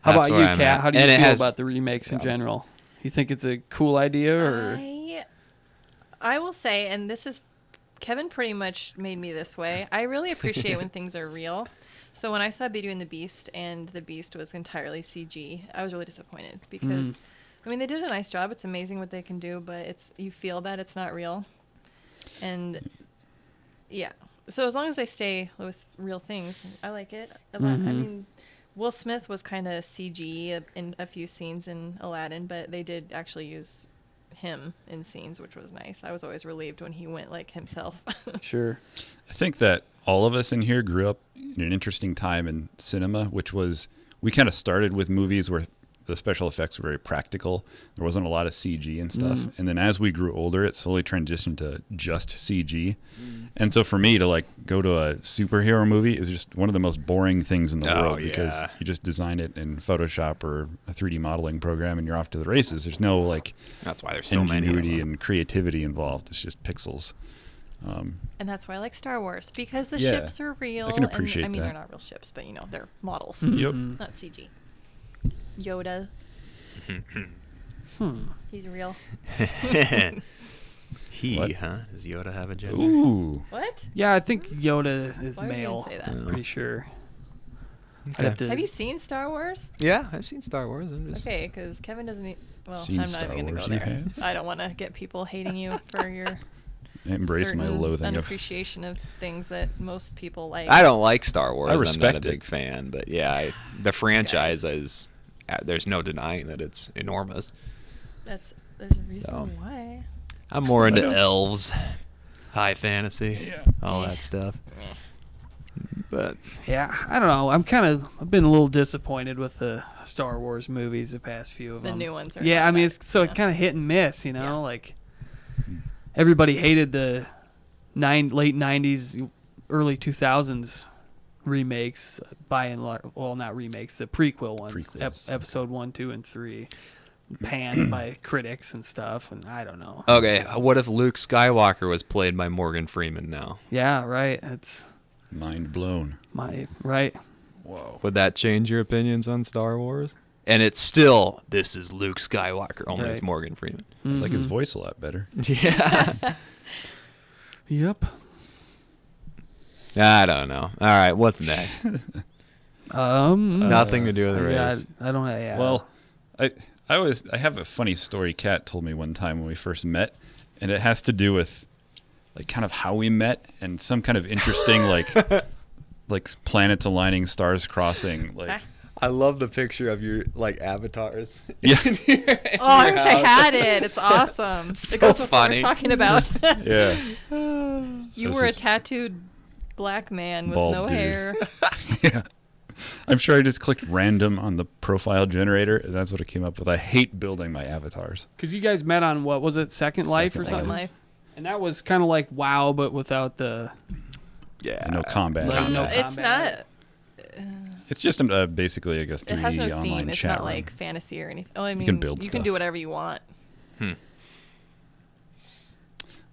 how That's about where you, I'm Kat? at. How do you And it feel has- about the remakes in general? You think it's a cool idea, or I will say, and this is Kevin pretty much made me this way. I really appreciate when things are real. So when I saw Beauty and the Beast and the Beast was entirely CG, I was really disappointed because I mean they did a nice job. It's amazing what they can do, but you feel that it's not real. And yeah. So as long as they stay with real things, I like it. I mean, Will Smith was kind of CG in a few scenes in Aladdin, but they did actually use him in scenes, which was nice. I was always relieved when he went like himself. sure? I think that all of us in here grew up in an interesting time in cinema, which was we kind of started with movies where the special effects were very practical. There wasn't a lot of CG and stuff. And then as we grew older, it slowly transitioned to just CG. And so for me to like go to a superhero movie is just one of the most boring things in the Oh, world because yeah. you just design it in Photoshop or a 3D modeling program and you're off to the races. There's no like That's why there's so many. of ingenuity them. and creativity involved. It's just pixels. And that's why I like Star Wars, because the Yeah, ships are real. I can appreciate and, I mean, that. they're not real ships, but they're models, Yep. not CG. Yoda. He's real. Does Yoda have a gender? Ooh. What? Yeah, I think Yoda is Why would you male. say that? I'm pretty sure. Okay. I'd have to. Have you seen Star Wars? Yeah, I've seen Star Wars. I'm just, Okay, because Kevin doesn't. Well, Seen I'm not Star even gonna Wars, go you there. have? I don't want to get people hating you for your I embrace my certain loathing of. unappreciation of things that most people like. I don't like Star Wars. I I'm respect not a it. big fan, but yeah, the franchise is. There's no denying that it's enormous. There's a reason So. why. I'm more into know. elves, high fantasy, Yeah. all that stuff. But Yeah, I don't know. I've been a little disappointed with the Star Wars movies, the past few of The them. new ones are Yeah, not I mean, bad. it's so Yeah. kind of hit and miss, Yeah. like everybody hated the late 90s, early 2000s remakes by and large. Well, not remakes, the prequel ones, Prequels. episode 1, 2, and 3. panned by critics and stuff, and I don't know. Okay, what if Luke Skywalker was played by Morgan Freeman now? Yeah, right. It's Mind blown. right. Whoa. Would that change your opinions on Star Wars? And it's still, this is Luke Skywalker, only it's Right. Morgan Freeman. I like his voice a lot better. Yeah. Yep. I don't know. All right, what's next? Nothing to do with the Yeah, race. I don't. Yeah. Well, I have a funny story Kat told me one time when we first met, and it has to do with like kind of how we met and some kind of interesting like planets aligning, stars crossing. Like I love the picture of your like avatars. yeah, Oh, I wish I had it. It's awesome. It's it goes so with funny. what we're talking about. yeah. You This were a is- tattooed black man with Bald no dude. hair. Yeah. I'm sure I just clicked random on the profile generator, and that's what it came up with. I hate building my avatars. because you guys met on what was it, Second Life or Second something? Life. And that was kind of like WoW, but without the. Yeah. No combat. Like, no It's combat. not. It's just basically like a 3D It has no online theme. It's chat not room. like fantasy or anything. Oh, I mean, can build you can stuff. do whatever you want.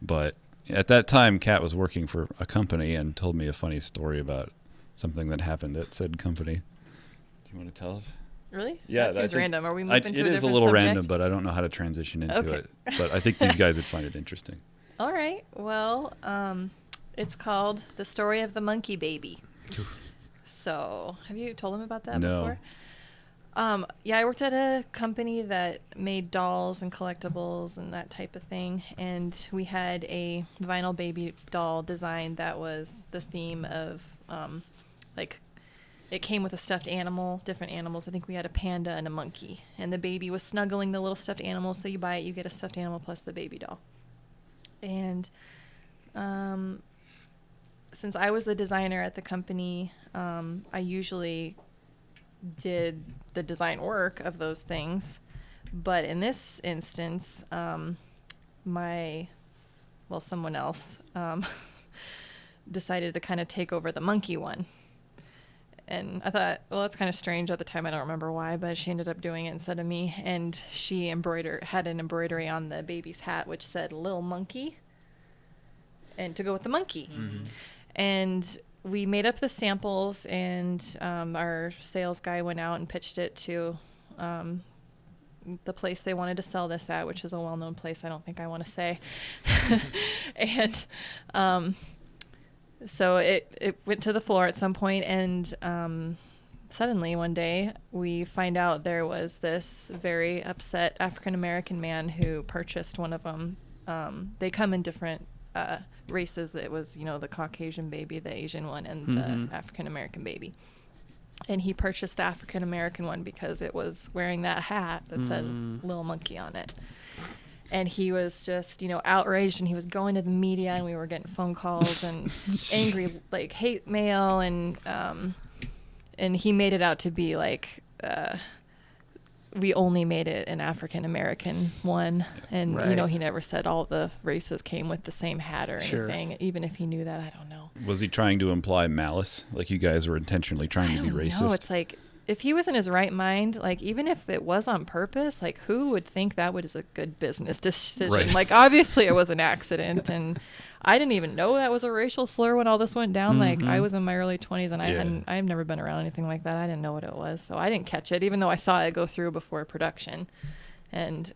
But at that time, Kat was working for a company and told me a funny story about something that happened at said company. Do you want to tell us? Really? Yeah, That I seems think- random. Are we moving to a It different is a little subject? random, but I don't know how to transition into Okay. it. But I think these guys would find it interesting. All right. Well, it's called The Story of the Monkey Baby. So, have you told them about that No. before? Yeah, I worked at a company that made dolls and collectibles and that type of thing. And we had a vinyl baby doll design that was the theme of, like, it came with a stuffed animal, different animals. I think we had a panda and a monkey. And the baby was snuggling the little stuffed animal. So you buy it, you get a stuffed animal plus the baby doll. And since I was the designer at the company, I usually did the design work of those things. But in this instance, someone else decided to kind of take over the monkey one. And I thought, well, that's kind of strange at the time. I don't remember why, but she ended up doing it instead of me. And she had an embroidery on the baby's hat, which said "Lil Monkey," and to go with the monkey. And we made up the samples, and our sales guy went out and pitched it to the place they wanted to sell this at, which is a well-known place. I don't think I want to say. And so it went to the floor at some point, and suddenly one day we find out there was this very upset African-American man who purchased one of them. They come in different races. It was, the Caucasian baby, the Asian one, and the African-American baby. And he purchased the African-American one because it was wearing that hat that said Lil Monkey on it. And he was just, outraged, and he was going to the media, and we were getting phone calls and angry, like, hate mail, and he made it out to be like, we only made it an African-American one. And, Right. he never said all the races came with the same hat or Sure. anything. Even if he knew that, I don't know. Was he trying to imply malice? Like you guys were intentionally trying to be racist? No, it's like, if he was in his right mind, like, even if it was on purpose, like, who would think that was a good business decision? Right. Like, obviously it was an accident, and I didn't even know that was a racial slur when all this went down. Like, I was in my early 20s, and Yeah. I've never been around anything like that. I didn't know what it was, so I didn't catch it, even though I saw it go through before production. And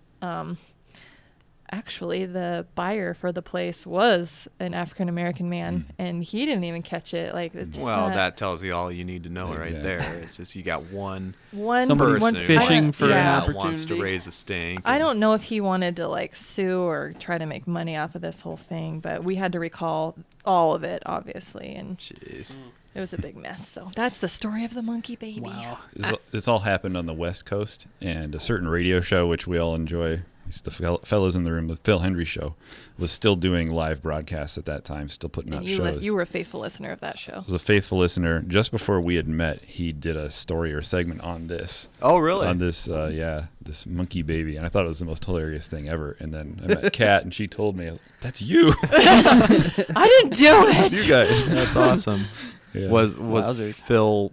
actually, the buyer for the place was an African-American man, and he didn't even catch it. Like, it's just Well, not- that tells you all you need to know right Exactly. there. It's just you got one Somebody person went who fishing wants- for an yeah, opportunity. wants to raise a stink. I and- don't know if he wanted to like sue or try to make money off of this whole thing, but we had to recall all of it, obviously, and Jeez. it was a big mess. So that's the story of the monkey baby. Wow. This all happened on the West Coast, and a certain radio show which we all enjoy, it's the fellas in the room, the Phil Hendry Show, was still doing live broadcasts at that time, still putting out And shows. you were a faithful listener of that show. I was a faithful listener. Just before we had met, he did a story or segment on this. Oh, really? On this, this monkey baby, and I thought it was the most hilarious thing ever. And then I met Kat, and she told me, "That's you." I didn't do it. It's you guys. That's awesome. Yeah. Was Wowzers. Phil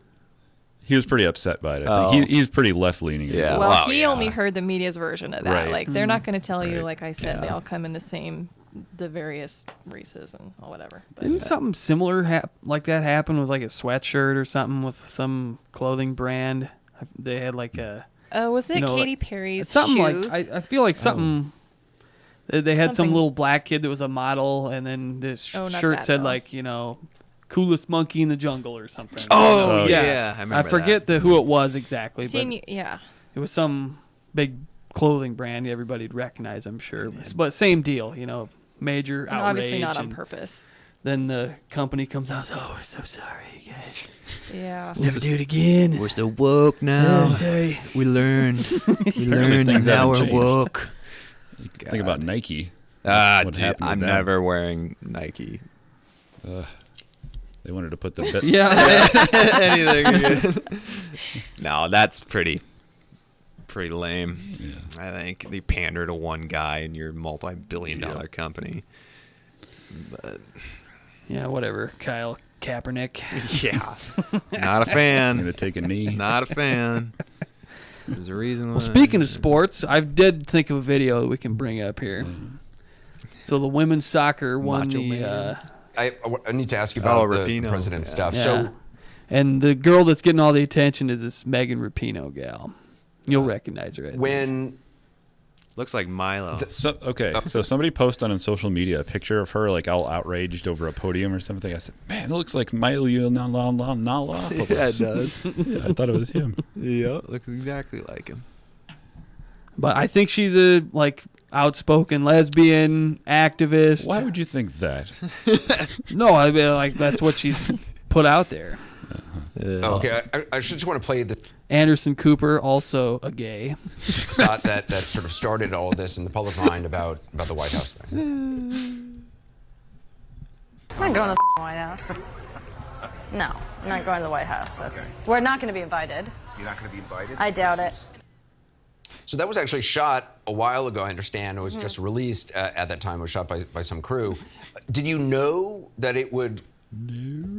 He was pretty upset by it. I think he's pretty left leaning. Yeah. Well, Wow, he yeah. only heard the media's version of that. Right. Like, they're not going to tell you, Right. like I said, they all come in the various races and whatever. But, Didn't something similar like that happen with like a sweatshirt or something with some clothing brand? They had like a was it you know, Katy like- Perry's something shoes? like I feel like something. They had some Something- little black kid that was a model, and then this Oh, not shirt that, said though. like coolest monkey in the jungle or something. Oh, yeah. yeah, I remember forget who it was exactly, Seeing but you, yeah. it was some big clothing brand everybody'd recognize, I'm sure. But same deal, major And outrage. obviously not on and purpose. Then the company comes out, oh, we're so sorry, guys. Yeah. Never do it again. We're so woke now. Oh, sorry. We learned. We Apparently things now haven't we're changed. woke. Think about Nike. Dude, happened with I'm them. never wearing Nike. They wanted to put the bit. Yeah. Anything again. No, that's pretty lame. I think they pander to one guy in your multi-billion-dollar company. But Yeah, whatever. Kyle Kaepernick. yeah, not a I'm fan. gonna take a knee. Not a fan. There's a reason. Well, speaking of sports, I did think of a video that we can bring up here. So the women's soccer won Macho the, Man. I need to ask you about the Rapinoe. president Yeah. stuff. yeah. So And the girl that's getting all the attention is this Megan Rapinoe gal. You'll recognize her. I think. when Looks like Milo. So somebody posted on social media a picture of her like all outraged over a podium or something. I said, "Man, it looks like Milo Yiannopoulos." Yeah, it does. Yeah, I thought it was him. Yeah, looks exactly like him. But I think she's a outspoken lesbian activist. Why would you think that? No, I mean that's what she's put out there. okay, I just want to play the Anderson Cooper, also a gay. thought that sort of started all of this in the public mind about the White House thing. I'm not going to the White House. No, I'm not going to the White House. We're not going to be invited. You're not going to be invited? I doubt it. So that was actually shot a while ago, I understand. It was just released at that time. It was shot by some crew. Did you know that it would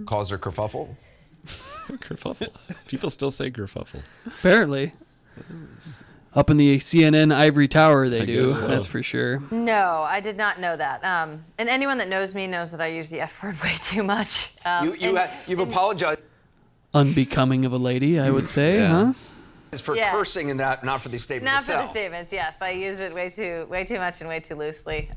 cause a kerfuffle? Kerfuffle. People still say kerfuffle. Apparently. Up in the CNN ivory tower, they I do. guess so. That's for sure. No, I did not know that. And anyone that knows me knows that I use the F word way too much. You've apologized Unbecoming of a lady, I would say, huh? for Yeah. cursing and that, not for the statement Not itself. for the statements, yes. I use it way too much and way too loosely.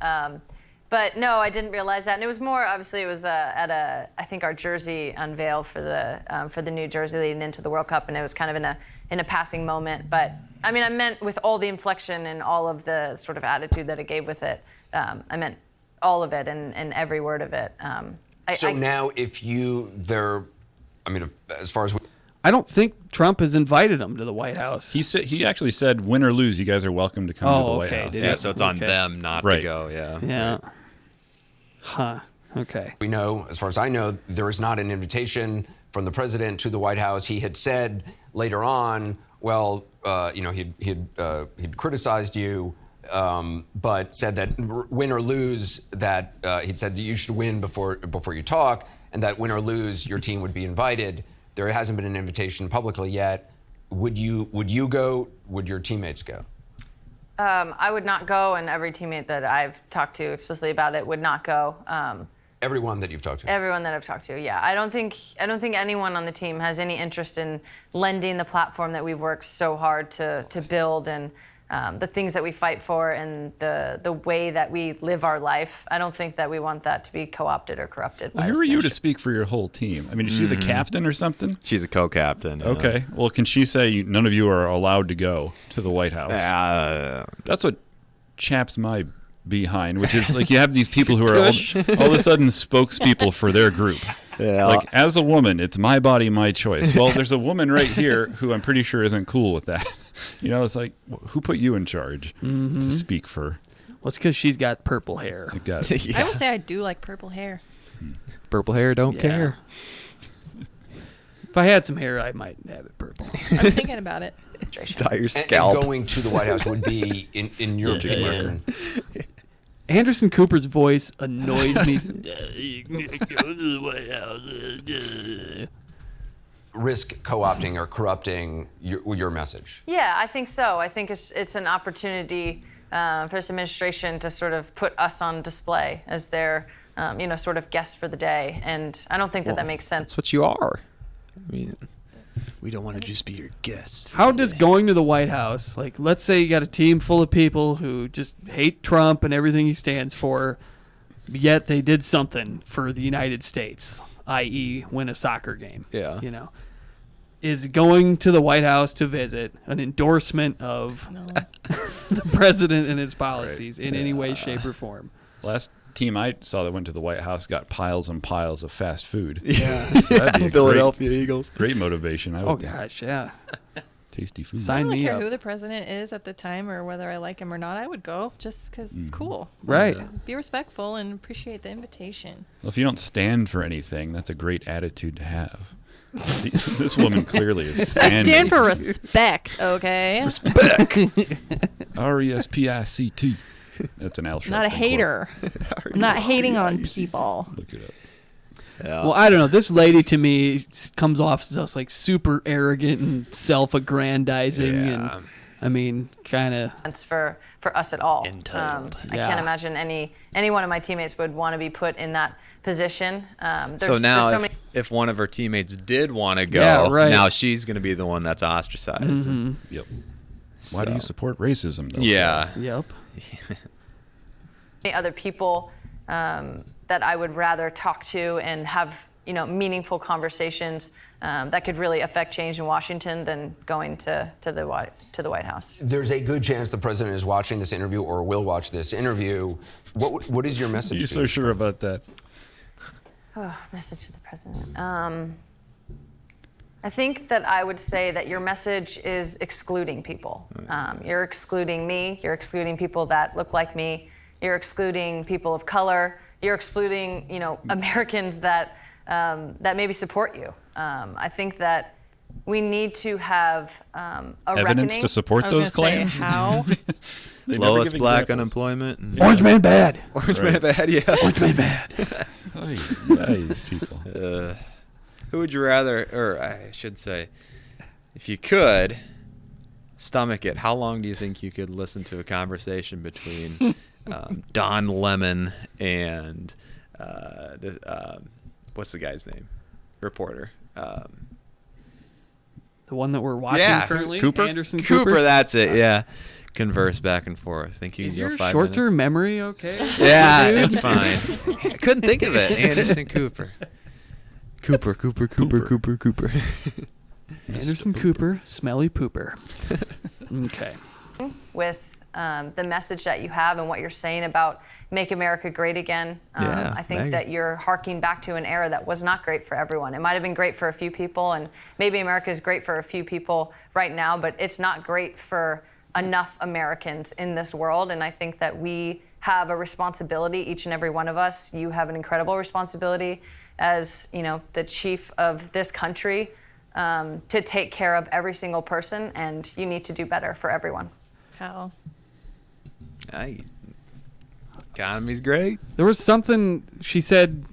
But no, I didn't realize that. And it was more, obviously, it was I think our jersey unveil for the New Jersey leading into the World Cup, and it was kind of in a passing moment. But I mean, I meant with all the inflection and all of the sort of attitude that it gave with it. I meant all of it and every word of it. Now, as far as I don't think Trump has invited him to the White House. He actually said, "Win or lose, you guys are welcome to come to the White House." did Yeah, he? so it's on Okay. them not to Right. go. Yeah. Yeah. Huh. Okay. we know, as far as I know, there is not an invitation from the president to the White House. He had said later on, well, he'd criticized you, but said that win or lose, that he'd said that you should win before you talk, and that win or lose, your team would be invited. There hasn't been an invitation publicly yet. Would you go? Would your teammates go? I would not go, and every teammate that I've talked to explicitly about it would not go. Everyone that you've talked to. Everyone that I've talked to, yeah. I don't think anyone on the team has any interest in lending the platform that we've worked so hard to build and the things that we fight for and the way that we live our life. I don't think that we want that to be co-opted or corrupted. Well, by who this are you to nation. speak for your whole team? I mean, is she the captain or something? She's a co-captain. yeah. Okay. Well, can she say none of you are allowed to go to the White House? That's what chaps my behind, which is like you have these people who are all of a sudden spokespeople for their group. Yeah. Like, as a woman, it's my body, my choice. Well, there's a woman right here who I'm pretty sure isn't cool with that. It's like, who put you in charge to speak for? Well, it's because she's got purple hair. Like that? I will say I do like purple hair. Purple hair, don't Yeah. care. If I had some hair, I might have it purple. I'm thinking about it. Dye your And scalp. going to the White House would be, in your opinion, Anderson Cooper's voice annoys me. Go to the White House. risk co-opting or corrupting your message? Yeah, I think so. I think it's an opportunity for this administration to sort of put us on display as their, sort of guests for the day. And I don't think that makes sense. That's what you are. I mean, we don't want to just be your guest. How does going to the White House, like, let's say you got a team full of people who just hate Trump and everything he stands for, yet they did something for the United States, i.e. win a soccer game. Yeah. Is going to the White House to visit an endorsement of the president and his policies in any way, shape, or form? Last team I saw that went to the White House got piles and piles of fast food. Yeah. So that'd be a Philadelphia Eagles. Great motivation. I would think. Gosh, yeah. Tasty food. I Sign don't me care up. who the president is at the time or whether I like him or not. I would go just because it's cool. Right. Be respectful and appreciate the invitation. Well, if you don't stand for anything, that's a great attitude to have. This woman clearly is standing. I stand for respect, okay? R-E-S-P-I-C-T. That's an Al Sharpton Not a hater. I'm not hating on people. Look it up. Yeah. Well, I don't know. This lady to me comes off just like super arrogant and self-aggrandizing, and I mean, kind of. Sense for us at all. Entitled. I can't imagine any one of my teammates would want to be put in that position. So now, there's so many. if one of her teammates did want to go, right. now she's going to be the one that's ostracized. Yep. Why do you support racism, though? Yeah. Yep. Other people that I would rather talk to and have meaningful conversations that could really affect change in Washington than going to the White House. There's a good chance the president is watching this interview or will watch this interview. What is your message? You're so sure about that. Oh, message to the president. I think that I would say that your message is excluding people. You're excluding me. You're excluding people that look like me. You're excluding people of color. You're excluding, Americans that maybe support you. I think that we need to have a Evidence reckoning. to support those claims? How? They never Lowest give black examples. unemployment. And Orange man bad. Orange man bad, yeah. Orange man bad. These people. Who would you rather, or I should say, if you could stomach it, how long do you think you could listen to a conversation between Don Lemon and what's the guy's name? Reporter. The one that we're watching currently, Cooper? Anderson Cooper. Cooper, that's it, yeah. Converse back and forth. Think you Is can go your 5 short-term minutes? memory okay? Yeah, dude? it's fine. I couldn't think of it. Anderson Cooper. Cooper. Anderson Cooper, smelly pooper. Okay. With the message that you have and what you're saying about Make America Great Again. Yeah, I think Meg. that you're harking back to an era that was not great for everyone. It might have been great for a few people, and maybe America is great for a few people right now, but it's not great for enough Americans in this world. And I think that we have a responsibility, each and every one of us. You have an incredible responsibility as, the chief of this country, to take care of every single person, and you need to do better for everyone. How? Economy's great. There was something she said.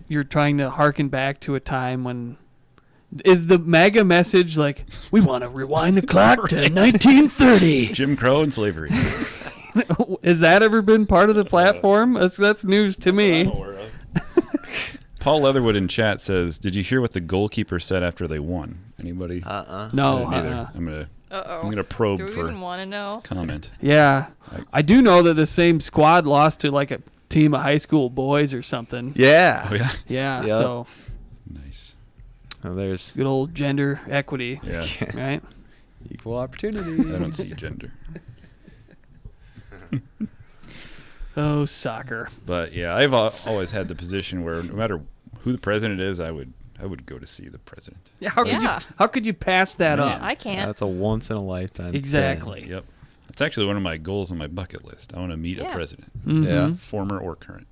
You're trying to harken back to a time when. Is the MAGA message like, we want to rewind the clock to 1930? Jim Crow and slavery. Has that ever been part of the platform? That's news to me. Paul Leatherwood in chat says, "Did you hear what the goalkeeper said after they won? Anybody?" No. I didn't either. Uh-oh. I'm gonna probe Do we for even want to know? comment. Yeah. I do know that the same squad lost to like a team of high school boys or something. Yeah. Oh yeah. Yeah. Yep. So Nice. Well, there's good old gender equity. Yeah. Right. equal opportunity. I don't see gender. Oh, soccer. But yeah, I've always had the position where no matter who the president is, I would go to see the president. Yeah. How could you pass that Man. up? I can't. That's a once in a lifetime. Exactly. Yep. It's actually one of my goals on my bucket list. I want to meet a president, Mhm. Yeah. former or current.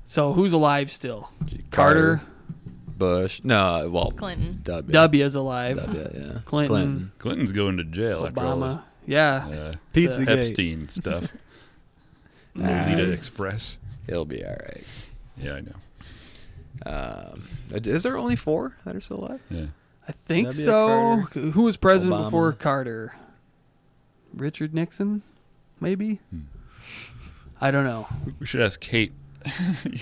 So who's alive still? Carter. Bush. No, well, Clinton. W is alive. Yeah. Clinton. Clinton's going to jail after all this Obama. Yeah. Pizzagate. Epstein stuff. Lolita Express. He'll be all right. Yeah, I know. Is there only 4 that are still alive? Yeah. I think That'd be a so. Carter. Who was president Obama. before Carter? Richard Nixon, maybe. I don't know. We should ask Kate.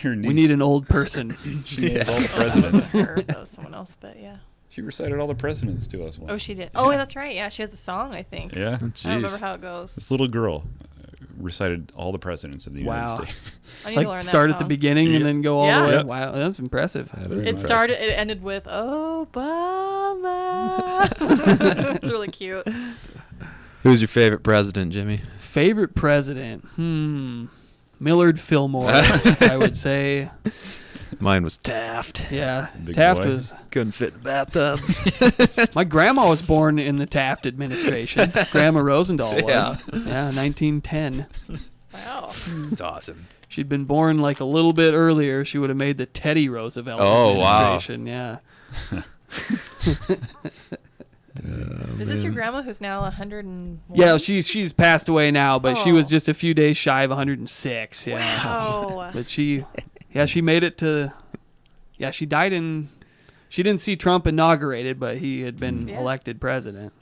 Your niece. We need an old person. She knows all the presidents. Her, that was someone else, but yeah. She recited all the presidents to us once. Oh, she did. Oh, that's right. Yeah, she has a song, I think. Yeah. I don't remember how it goes. This little girl recited all the presidents of the United States. I need to learn Like that start at the song. beginning and then go all Yeah. the way. Yep. Wow, that's impressive. It ended with Obama. It's really cute. Who's your favorite president, Jimmy? Favorite president? Millard Fillmore, I would say. Mine was Taft. Yeah, Big Taft boy. was. Couldn't fit in the bathtub. My grandma was born in the Taft administration. Grandma Rosendahl was. Yeah. Yeah, 1910. Wow. It's awesome. She'd been born like a little bit earlier. She would have made the Teddy Roosevelt administration. Yeah. Is this your grandma who's now 101? Yeah, she's passed away now, but she was Oh. just a few days shy of 106. Yeah. Wow. But she made it to. Yeah, she died in. She didn't see Trump inaugurated, but he had been elected president.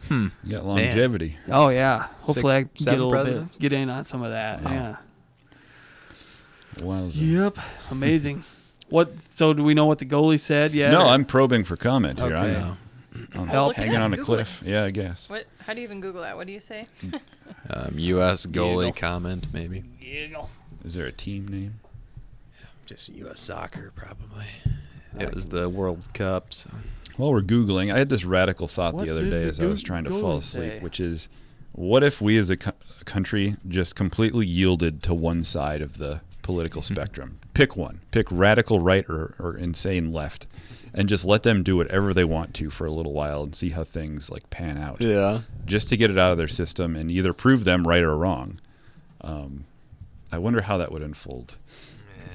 You got longevity. Oh yeah. Hopefully I get a 7 little presidents? bit get in on some of that. Yeah. Wowza. Yep. Amazing. What? So do we know what the goalie said yet? No, or- I'm probing for comment here. Okay. I'm Help. hanging on a Google cliff. Yeah, I guess. What? How do you even Google that? What do you say? U.S. goalie Giggle. comment, maybe. Is there a team name? Just U.S. soccer, probably. It was the World Cup, so. While we're Googling, I had this radical thought What the other did day the as I was trying to fall goalie asleep, say? which is, what if we as a country just completely yielded to one side of the political spectrum? Pick one. Pick radical right or insane left, and just let them do whatever they want to for a little while and see how things like pan out. Yeah. Just to get it out of their system and either prove them right or wrong. I wonder how that would unfold.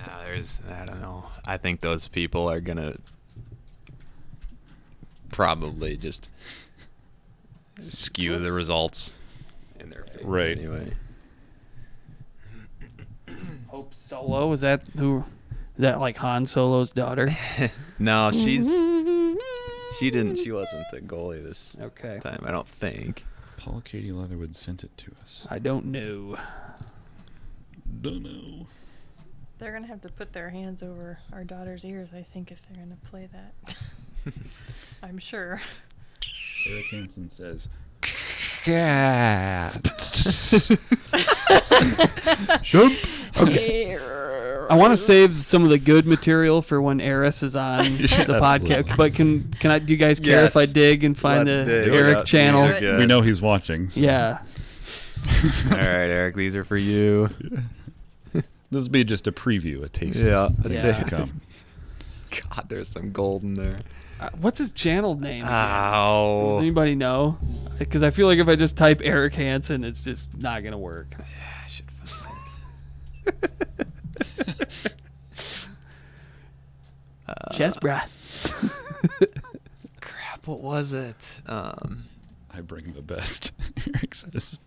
Yeah, I don't know. I think those people are going to probably just skew the results in their favor. Right. Anyway. Hope Solo, is that who? Is that like Han Solo's daughter? No, she wasn't the goalie this time, I don't think. Paul Katie Leatherwood sent it to us. I don't know. Don't know. They're gonna have to put their hands over our daughter's ears, I think, if they're gonna play that. I'm sure. Eric Hansen says, Okay. I want to save some of the good material for when Eris is on the podcast. But can I? Do you guys care if I Yes. dig and find Let's the dig. Eric Yeah, channel? these are good. we know he's watching. So. Yeah. All right, Eric, these are for you. This will be just a preview, a taste. Yeah, of a things taste. to come. God, there's some gold in there. What's his channel name? again? Ow. Does anybody know? Because I feel like if I just type Eric Hansen, it's just not gonna work. Yeah, I should find it. Chest breath. Crap, what was it? I bring the best. Eric says.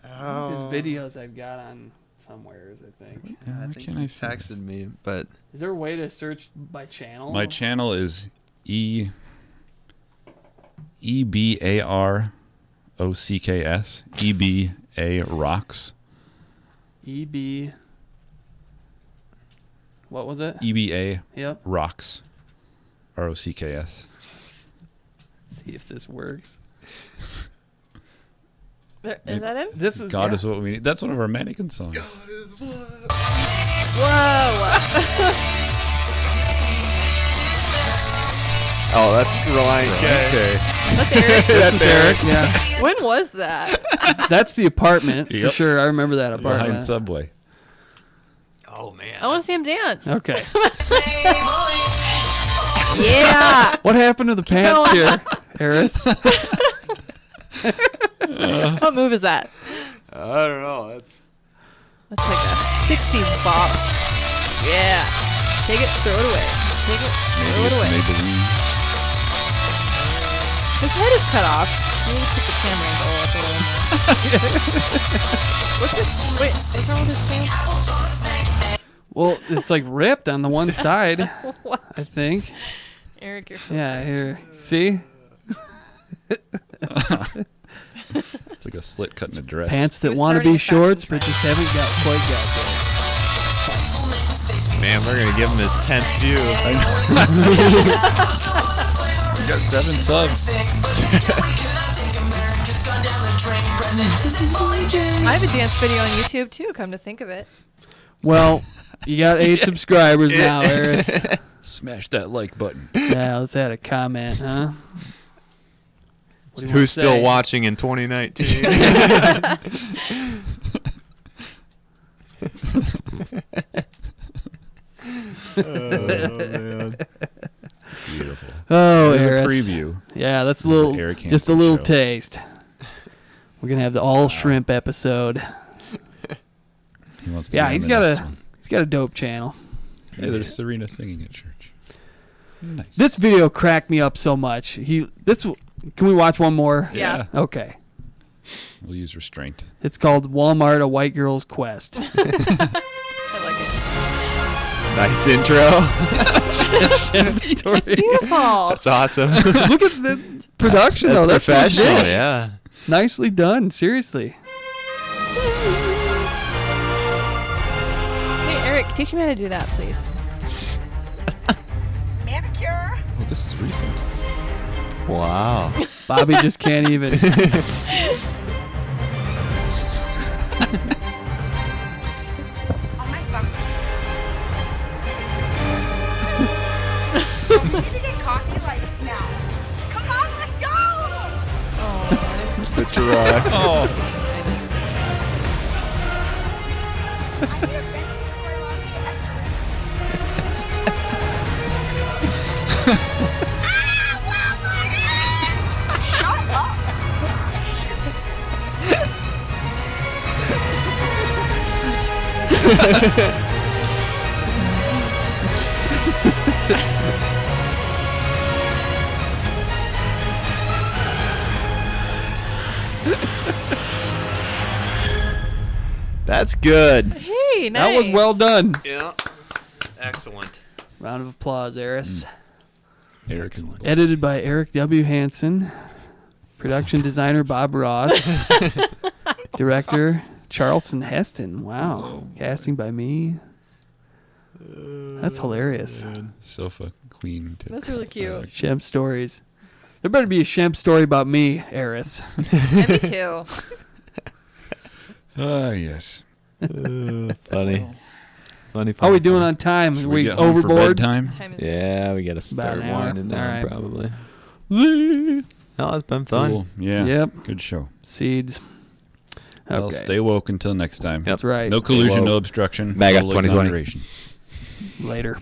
His videos I've got on somewheres, I think. I why think can't he I see texted me, but Is there a way to search by channel? My channel is EBAROCKS. EBA Rocks. EB. What was it? EBA Yep. Rocks. ROCKS. See if this works. Is that him? This is God yeah. is what we need. That's one of our mannequin songs. Whoa! oh, that's Ryan. Okay. That's Eric. That's Eric. Yeah. When was that? That's the apartment for Yep. sure. I remember that apartment. Behind Subway. Oh man. I want to see him dance. Okay. Yeah. What happened to the pants here, Eris? What move is that? I don't know. That's That's like a 60s bop. Yeah. Take it, throw it away. Take it, throw it away. Maybelline. His head is cut off. Maybe put the camera angle up a little. What's this? Wait, what's wrong with his pants? Well, it's like ripped on the one side. What? I think. Eric, you're so Yeah, crazy. here. See? It's like a slit cut in a dress. Pants that was want to starting be a fashion shorts, but trend. just haven't quite got Man, we're gonna give him his 10th view. We got 7 subs. I have a dance video on YouTube too. Come to think of it. there. Well, you got 8 subscribers now, Eris. Smash that like button. Yeah, let's add a comment, huh? What do you wanna Who's still say? watching in 2019? Beautiful. Oh, There's a Eris. preview. Yeah, that's a of the little, Eric just a Hansen little show. taste. We're gonna have the all shrimp episode. He wants to Yeah, be on he's the got next a one. he's got a dope channel. Hey, there's Serena singing at church. Nice. This video cracked me up so much. Can we watch one more? Yeah. Okay. We'll use restraint. It's called Walmart: A White Girl's Quest. I like it. Nice intro. It's beautiful. That's awesome. Look at the production, though. That's professional. legit. Yeah. Nicely done. Seriously. Hey, Eric, teach me how to do that, please. Manicure. Oh, this is recent. Wow. Bobby just can't even. On my phone. We need to get coffee like now. Come on, let's go. The Gerard. Oh. I need a venti soy latte extra red. Shut up. That's good. Hey, nice. That was well done. Yeah. Excellent. Round of applause, Eris. Eric. Edited by Eric W. Hansen. Production designer Bob Ross. Director Charlton Heston. Wow. Casting by me. That's hilarious. Sofa queen. That's really cute. Shemp stories. There better be a Shemp story about me, Eris. Yeah, me too. Ah, yes. Funny. Funny. How are we doing on time? Should we get home for overboard? bedtime? Time is Yeah, we gotta About start an hour. winding down All right. probably. Zee. Oh, it's been fun. Cool. Yeah. Yep. Good show. Seeds. Okay. Well, stay woke until next time. That's right. No collusion, woke. no obstruction. Back up no 2020. exoneration. Later.